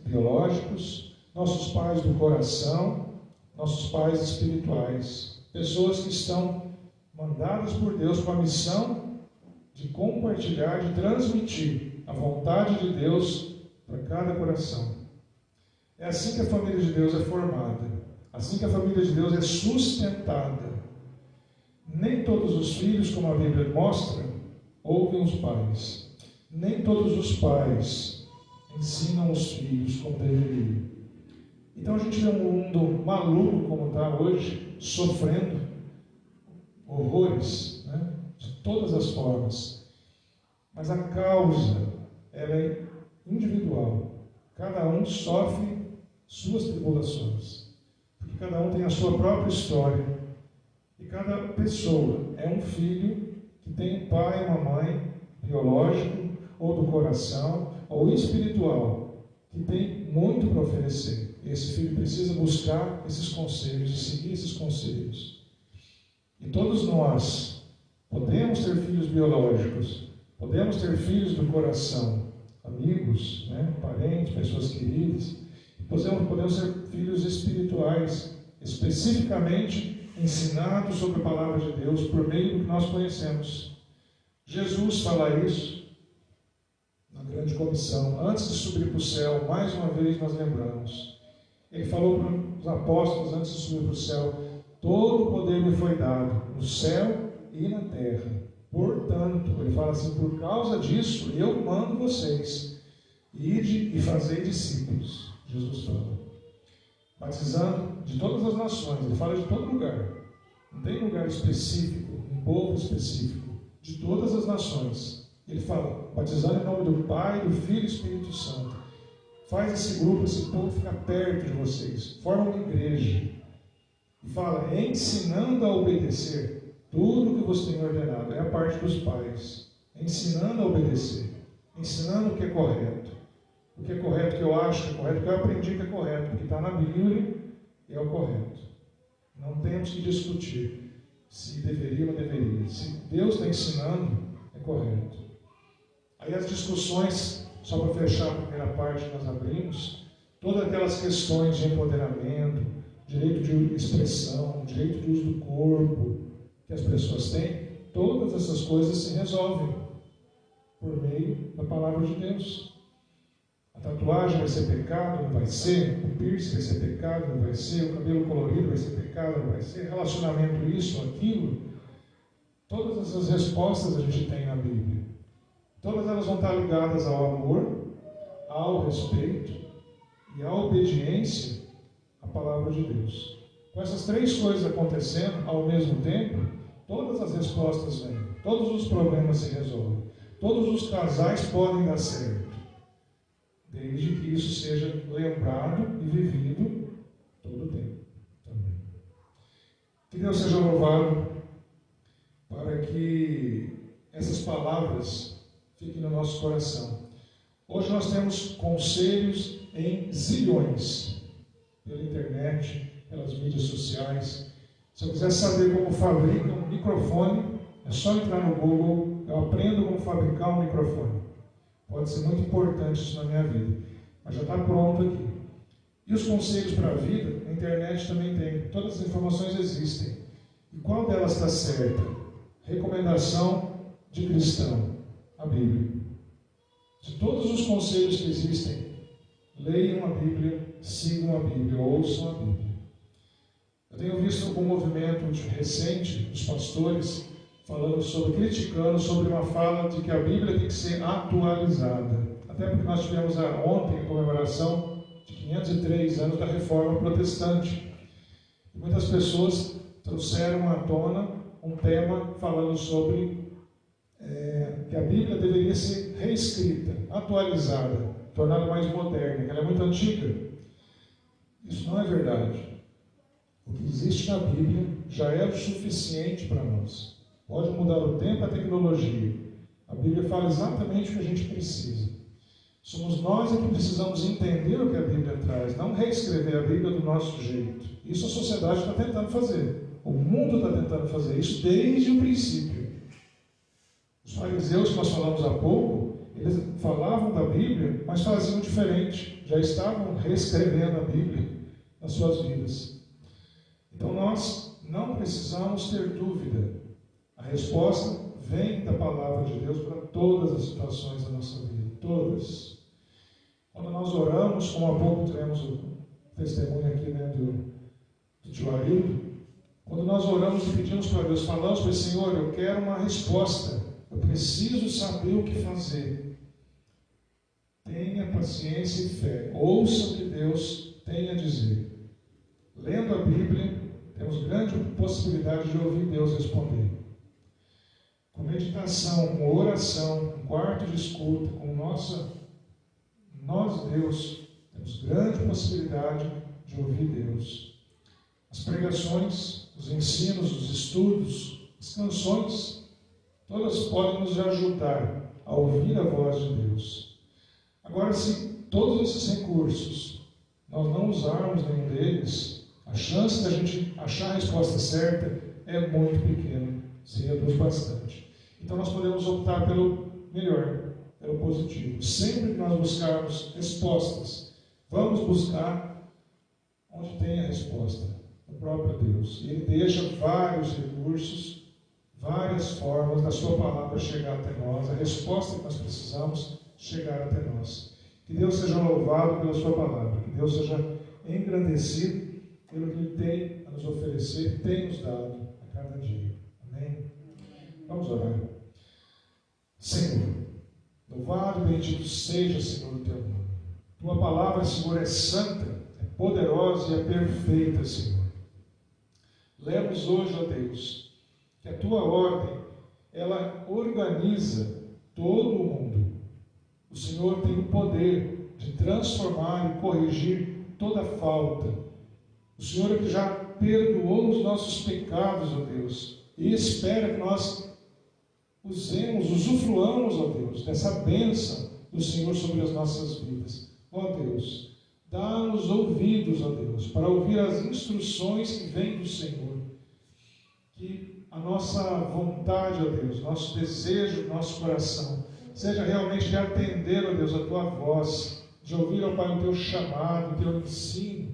biológicos, nossos pais do coração, nossos pais espirituais, pessoas que estão mandadas por Deus com a missão de compartilhar, de transmitir a vontade de Deus para cada coração. É assim que a família de Deus é formada, assim que a família de Deus é sustentada. Nem todos os filhos, como a Bíblia mostra, ouvem os pais. Nem todos os pais ensinam os filhos como deveriam. Então a gente vê um mundo maluco como está hoje, sofrendo horrores, de todas as formas. Mas a causa, ela é individual. Cada um sofre suas tribulações. Porque cada um tem a sua própria história. E cada pessoa é um filho que tem um pai e uma mãe biológico, ou do coração, ou espiritual, que tem muito para oferecer. Esse filho precisa buscar esses conselhos e seguir esses conselhos. E todos nós podemos ter filhos biológicos, podemos ter filhos do coração, amigos, parentes, pessoas queridas. Podemos ser filhos espirituais, especificamente ensinados sobre a palavra de Deus por meio do que nós conhecemos. Jesus fala isso na grande comissão. Antes de subir para o céu, mais uma vez nós lembramos. Ele falou para os apóstolos antes de subir para o céu: todo o poder me foi dado no céu e na terra. Portanto, ele fala assim: por causa disso, eu mando vocês, ide e fazei discípulos. Jesus fala, batizando de todas as nações. Ele fala de todo lugar, não tem lugar específico, um povo específico, de todas as nações. Ele fala, batizando em nome do Pai, do Filho e do Espírito Santo. Faz esse grupo, esse povo ficar perto de vocês, forma uma igreja. E fala, ensinando a obedecer tudo o que você tem ordenado. É a parte dos pais, ensinando a obedecer, ensinando o que é correto. O que é correto, que eu acho que é correto, que eu aprendi que é correto, porque está na Bíblia e é o correto. Não temos que discutir se deveria ou não deveria. Se Deus está ensinando, é correto. Aí as discussões, só para fechar a primeira parte que nós abrimos, todas aquelas questões de empoderamento, direito de expressão, direito de uso do corpo que as pessoas têm, todas essas coisas se resolvem por meio da palavra de Deus. A tatuagem vai ser pecado, não vai ser. O piercing vai ser pecado, não vai ser. O cabelo colorido vai ser pecado, não vai ser. Relacionamento isso, aquilo. Todas essas respostas a gente tem na Bíblia. Todas elas vão estar ligadas ao amor, ao respeito e à obediência à palavra de Deus. Com essas três coisas acontecendo ao mesmo tempo, todas as respostas vêm. Todos os problemas se resolvem. Todos os casais podem dar certo, desde que isso seja lembrado e vivido todo o tempo também. Que Deus seja louvado para que essas palavras fiquem no nosso coração. Hoje nós temos conselhos em zilhões, pela internet, pelas mídias sociais. Se eu quiser saber como fabrica um microfone, é só entrar no Google, eu aprendo como fabricar um microfone. Pode ser muito importante isso na minha vida, mas já está pronto aqui. E os conselhos para a vida, a internet também tem, todas as informações existem. E qual delas está certa? Recomendação de cristão, a Bíblia. De todos os conselhos que existem, leiam a Bíblia, sigam a Bíblia, ouçam a Bíblia. Eu tenho visto um movimento recente dos pastores criticando sobre uma fala de que a Bíblia tem que ser atualizada. Até porque nós tivemos ontem a comemoração de 503 anos da Reforma Protestante. E muitas pessoas trouxeram à tona um tema falando sobre que a Bíblia deveria ser reescrita, atualizada, tornada mais moderna, que ela é muito antiga. Isso não é verdade. O que existe na Bíblia já é o suficiente para nós. Pode mudar o tempo, a tecnologia. A Bíblia fala exatamente o que a gente precisa. Somos nós que precisamos entender o que a Bíblia traz, não reescrever a Bíblia do nosso jeito. Isso a sociedade está tentando fazer. O mundo está tentando fazer isso desde o princípio. Os fariseus que nós falamos há pouco, eles falavam da Bíblia, mas faziam diferente. Já estavam reescrevendo a Bíblia nas suas vidas. Então nós não precisamos ter dúvida. A resposta vem da palavra de Deus para todas as situações da nossa vida. Todas. Quando nós oramos, como há pouco tivemos o testemunho aqui, do tio Arildo, quando nós oramos e pedimos para Deus, falamos para ele: Senhor, eu quero uma resposta, eu preciso saber o que fazer. Tenha paciência e fé, ouça o que Deus tem a dizer. Lendo a Bíblia, temos grande possibilidade de ouvir Deus responder. Com meditação, com oração, com quarto de escuta, com nós, Deus, temos grande possibilidade de ouvir Deus. As pregações, os ensinos, os estudos, as canções, todas podem nos ajudar a ouvir a voz de Deus. Agora, se todos esses recursos nós não usarmos nenhum deles, a chance de a gente achar a resposta certa é muito pequena, se reduz bastante. Então nós podemos optar pelo melhor, pelo positivo. Sempre que nós buscarmos respostas, vamos buscar onde tem a resposta, no próprio Deus. E Ele deixa vários recursos, várias formas da sua palavra chegar até nós, a resposta que nós precisamos chegar até nós. Que Deus seja louvado pela sua palavra, que Deus seja engrandecido pelo que Ele tem a nos oferecer, tem nos dado a cada dia. Amém? Vamos orar. Senhor, louvado e bendito seja, Senhor, o teu nome. Tua palavra, Senhor, é santa, é poderosa e é perfeita, Senhor. Lemos hoje, ó Deus, que a tua ordem, ela organiza todo o mundo. O Senhor tem o poder de transformar e corrigir toda falta. O Senhor é que já perdoou os nossos pecados, ó Deus, e espera que nós usufruamos, ó Deus, dessa bênção do Senhor sobre as nossas vidas. Ó Deus, dá-nos ouvidos, ó Deus, para ouvir as instruções que vêm do Senhor. Que a nossa vontade, ó Deus, nosso desejo, nosso coração, seja realmente de atender, ó Deus, a tua voz, de ouvir, ó Pai, o teu chamado, o teu ensino,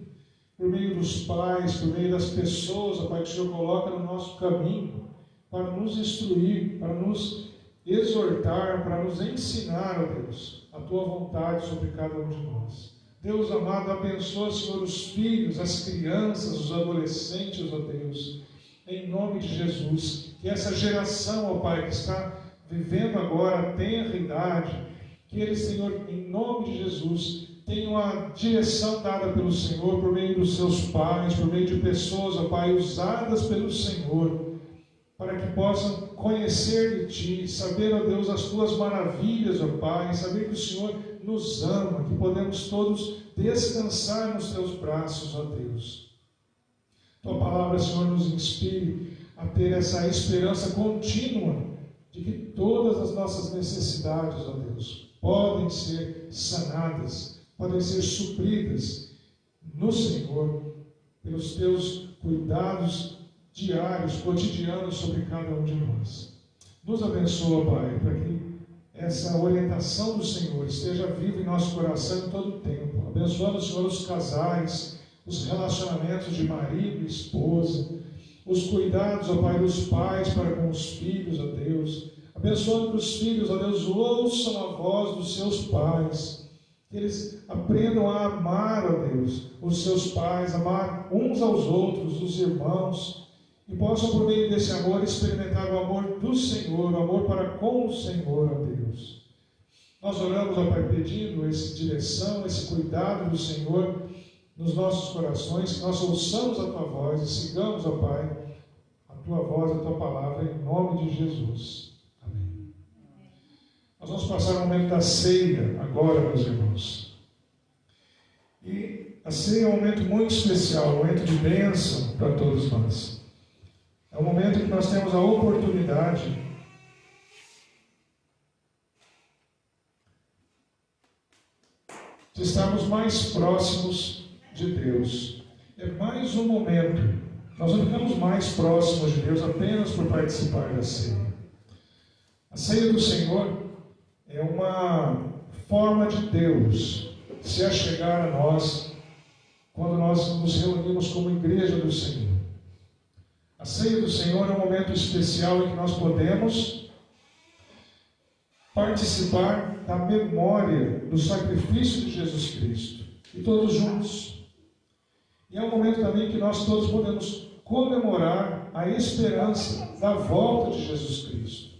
por meio dos pais, por meio das pessoas, ó Pai, que o Senhor coloca no nosso caminho, para nos instruir, para nos exortar, para nos ensinar, ó Deus, a tua vontade sobre cada um de nós. Deus amado, abençoa, Senhor, os filhos, as crianças, os adolescentes, ó Deus, em nome de Jesus. Que essa geração, ó Pai, que está vivendo agora a tenra idade, que eles, Senhor, em nome de Jesus, tenham a direção dada pelo Senhor, por meio dos seus pais, por meio de pessoas, ó Pai, usadas pelo Senhor, para que possam conhecer de Ti, saber, ó Deus, as Tuas maravilhas, ó Pai, saber que o Senhor nos ama, que podemos todos descansar nos Teus braços, ó Deus. Tua palavra, Senhor, nos inspire a ter essa esperança contínua de que todas as nossas necessidades, ó Deus, podem ser sanadas, podem ser supridas no Senhor, pelos Teus cuidados diários, cotidianos sobre cada um de nós. Nos abençoa, Pai, para que essa orientação do Senhor esteja viva em nosso coração em todo o tempo. Abençoando, Senhor, os casais, os relacionamentos de marido e esposa, os cuidados, ó Pai, dos pais para com os filhos, ó Deus. Abençoando que os filhos, ó Deus, ouçam a voz dos seus pais, que eles aprendam a amar, ó Deus, os seus pais, amar uns aos outros, os irmãos, e possam, por meio desse amor, experimentar o amor do Senhor, o amor para com o Senhor, ó Deus. Nós oramos, ó Pai, pedindo essa direção, esse cuidado do Senhor nos nossos corações, que nós ouçamos a Tua voz e sigamos, ó Pai, a tua voz, a tua palavra, em nome de Jesus. Amém. Nós vamos passar o momento da ceia agora, meus irmãos. E a ceia é um momento muito especial, um momento de bênção para todos nós. É um momento que nós temos a oportunidade de estarmos mais próximos de Deus. É mais um momento. Nós não ficamos mais próximos de Deus apenas por participar da ceia. A ceia do Senhor é uma forma de Deus se achegar a nós quando nós nos reunimos como igreja do Senhor. A ceia do Senhor é um momento especial em que nós podemos participar da memória do sacrifício de Jesus Cristo, e todos juntos. E é um momento também que nós todos podemos comemorar a esperança da volta de Jesus Cristo.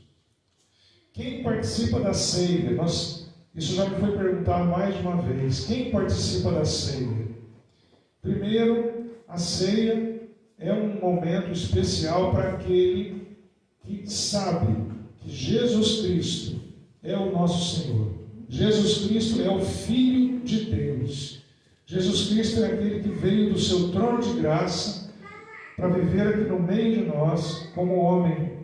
Quem participa da ceia? Isso já me foi perguntado mais de uma vez. Quem participa da ceia? Primeiro, a ceia é um momento especial para aquele que sabe que Jesus Cristo é o nosso Senhor. Jesus Cristo é o Filho de Deus. Jesus Cristo é aquele que veio do seu trono de graça para viver aqui no meio de nós como homem.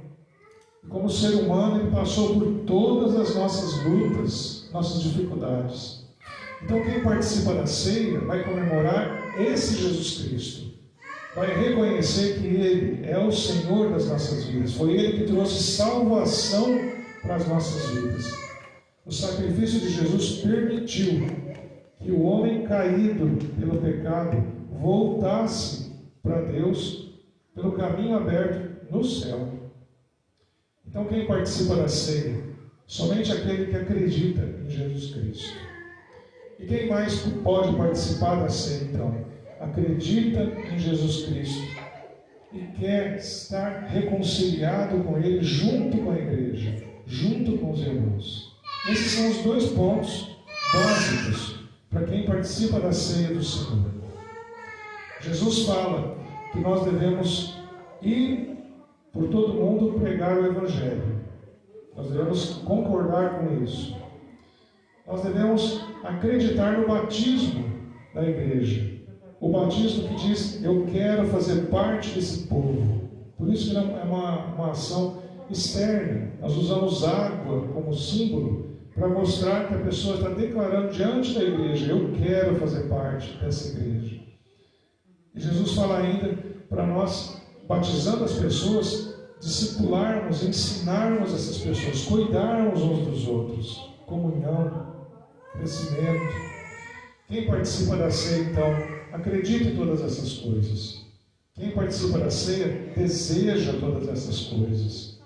E como ser humano, ele passou por todas as nossas lutas, nossas dificuldades. Então quem participa da ceia vai comemorar esse Jesus Cristo. Vai reconhecer que Ele é o Senhor das nossas vidas. Foi Ele que trouxe salvação para as nossas vidas. O sacrifício de Jesus permitiu que o homem caído pelo pecado voltasse para Deus pelo caminho aberto no céu. Então quem participa da ceia? Somente aquele que acredita em Jesus Cristo. E quem mais pode participar da ceia então? Acredita em Jesus Cristo e quer estar reconciliado com Ele junto com a igreja, junto com os irmãos. Esses são os dois pontos básicos para quem participa da ceia do Senhor. Jesus fala que nós devemos ir por todo mundo pregar o Evangelho. Nós devemos concordar com isso. Nós devemos acreditar no batismo da igreja. O batismo que diz, eu quero fazer parte desse povo. Por isso que é uma ação externa. Nós usamos água como símbolo para mostrar que a pessoa está declarando diante da igreja, eu quero fazer parte dessa igreja. E Jesus fala ainda para nós, batizando as pessoas, discipularmos, ensinarmos essas pessoas, cuidarmos uns dos outros. Comunhão, crescimento. Quem participa da ceia, então, acredita em todas essas coisas. Quem participa da ceia, deseja todas essas coisas.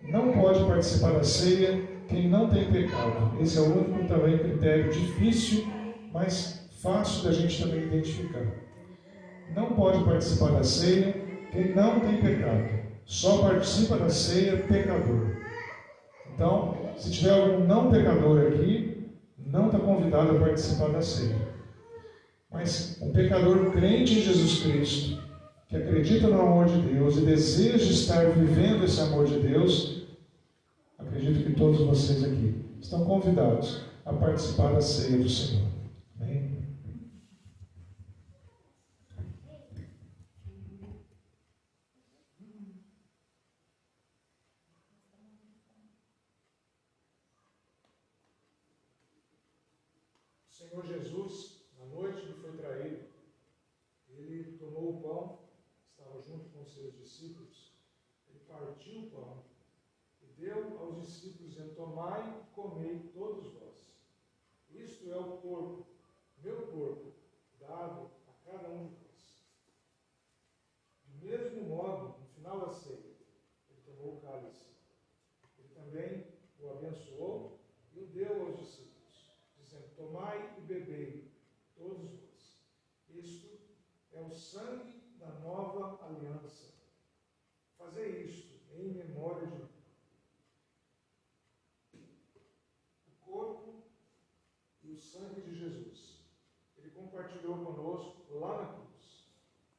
Não pode participar da ceia quem não tem pecado. Esse é o único também critério difícil, mas fácil da gente também identificar. Não pode participar da ceia quem não tem pecado. Só participa da ceia pecador. Então, se tiver algum não pecador aqui, não está convidado a participar da ceia. Mas um pecador crente em Jesus Cristo, que acredita no amor de Deus e deseja estar vivendo esse amor de Deus, acredito que todos vocês aqui estão convidados a participar da ceia do Senhor. Amém? O Senhor Jesus, na noite que foi traído, ele tomou o pão, estava junto com os seus discípulos, ele partiu o pão e deu aos discípulos, dizendo, tomai e comei todos vós. Isto é o corpo, meu corpo, dado a cada um de vós. Do mesmo modo, no final da ceia, ele tomou o cálice. Ele também o abençoou e o deu aos discípulos, dizendo, tomai e bebei todos vós. Isto é o sangue da nova aliança. Fazei isto em memória de mim. O corpo e o sangue de Jesus, ele compartilhou conosco lá na cruz,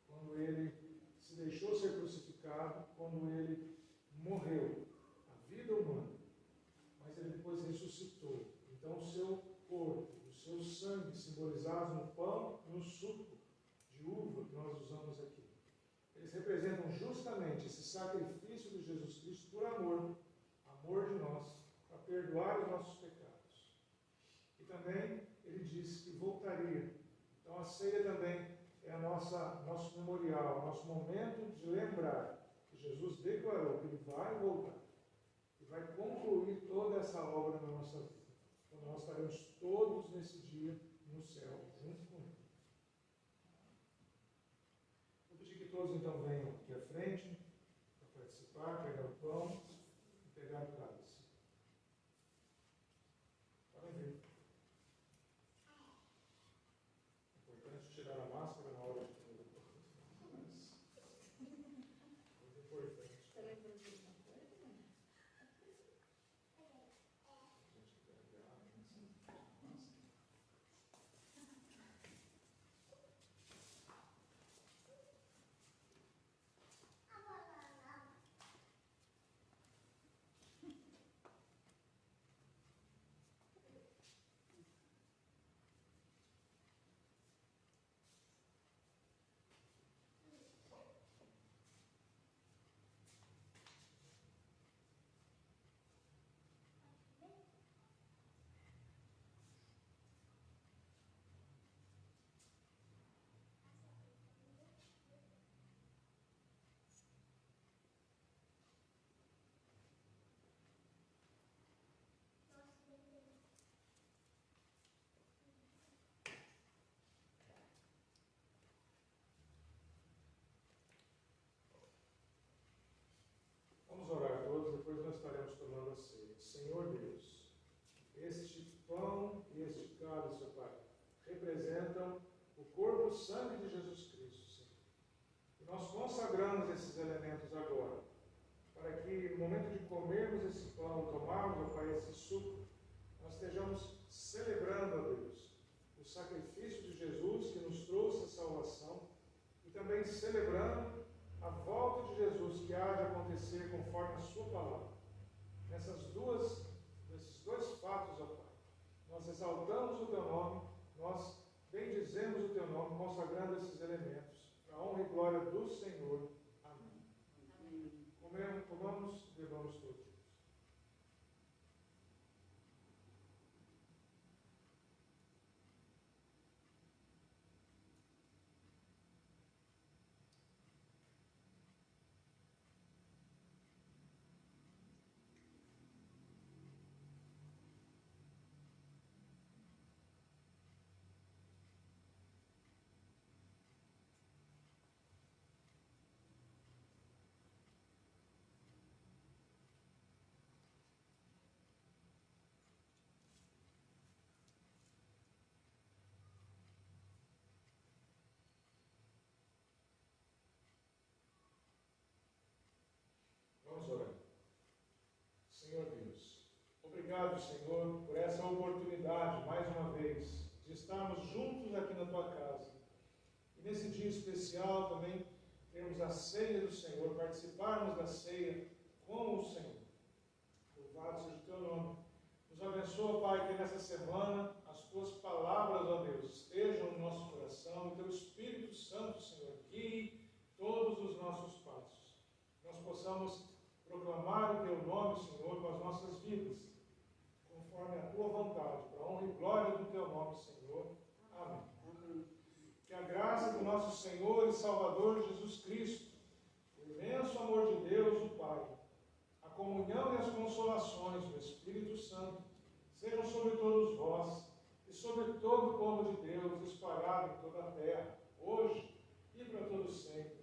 quando ele se deixou ser crucificado quando ele morreu, a vida humana, mas ele depois ressuscitou. Então o seu corpo, o seu sangue, simbolizados no pão e no suco de uva que nós usamos aqui, eles representam justamente esse sacrifício de Jesus Cristo por amor de nós, para perdoar os nossos pecados. E também ele disse que voltaria. Então a ceia também é nosso memorial, nosso momento de lembrar que Jesus declarou que ele vai voltar e vai concluir toda essa obra na nossa vida. Quando nós estaremos todos nesse dia no céu, junto com ele. Vou pedir que todos então venham aqui à frente para participar, pegar o pão e pegar o cálice. Podem vir. É importante tirar a máscara na hora de comer o pão. Mas muito importante. Você lembra de alguma coisa, mãe? A gente pegar a máscara. Vamos orar todos, depois nós estaremos tomando a ceia. Senhor Deus, este pão e este cálice, ó Pai, representam o corpo e o sangue de Jesus Cristo, Senhor. E nós consagramos esses elementos agora, para que no momento de comermos esse pão, tomarmos, ó Pai, esse suco, nós estejamos celebrando, ó Deus, o sacrifício de Jesus que nos trouxe a salvação e também celebrando a volta de Jesus que há de acontecer conforme a sua palavra. Nesses dois fatos, ó Pai, nós exaltamos o Teu nome, nós bendizemos o Teu nome, consagrando esses elementos, para a honra e glória do Senhor. Amém. Comamos, bebamos todos. Vamos orar. Senhor Deus, obrigado, Senhor, por essa oportunidade, mais uma vez, de estarmos juntos aqui na Tua casa. E nesse dia especial também termos a ceia do Senhor, participarmos da ceia com o Senhor. Louvado seja o Teu nome. Nos abençoa, Pai, que nessa semana as Tuas palavras, ó Deus, estejam no nosso coração, e Teu Espírito Santo, Senhor, guie todos os nossos passos. Nós possamos proclamar o Teu nome, Senhor, com as nossas vidas, conforme a Tua vontade, para a honra e glória do Teu nome, Senhor. Amém. Amém. Que a graça do nosso Senhor e Salvador Jesus Cristo, o imenso amor de Deus, o Pai, a comunhão e as consolações do Espírito Santo, sejam sobre todos vós e sobre todo o povo de Deus, espalhado em toda a terra, hoje e para todos sempre.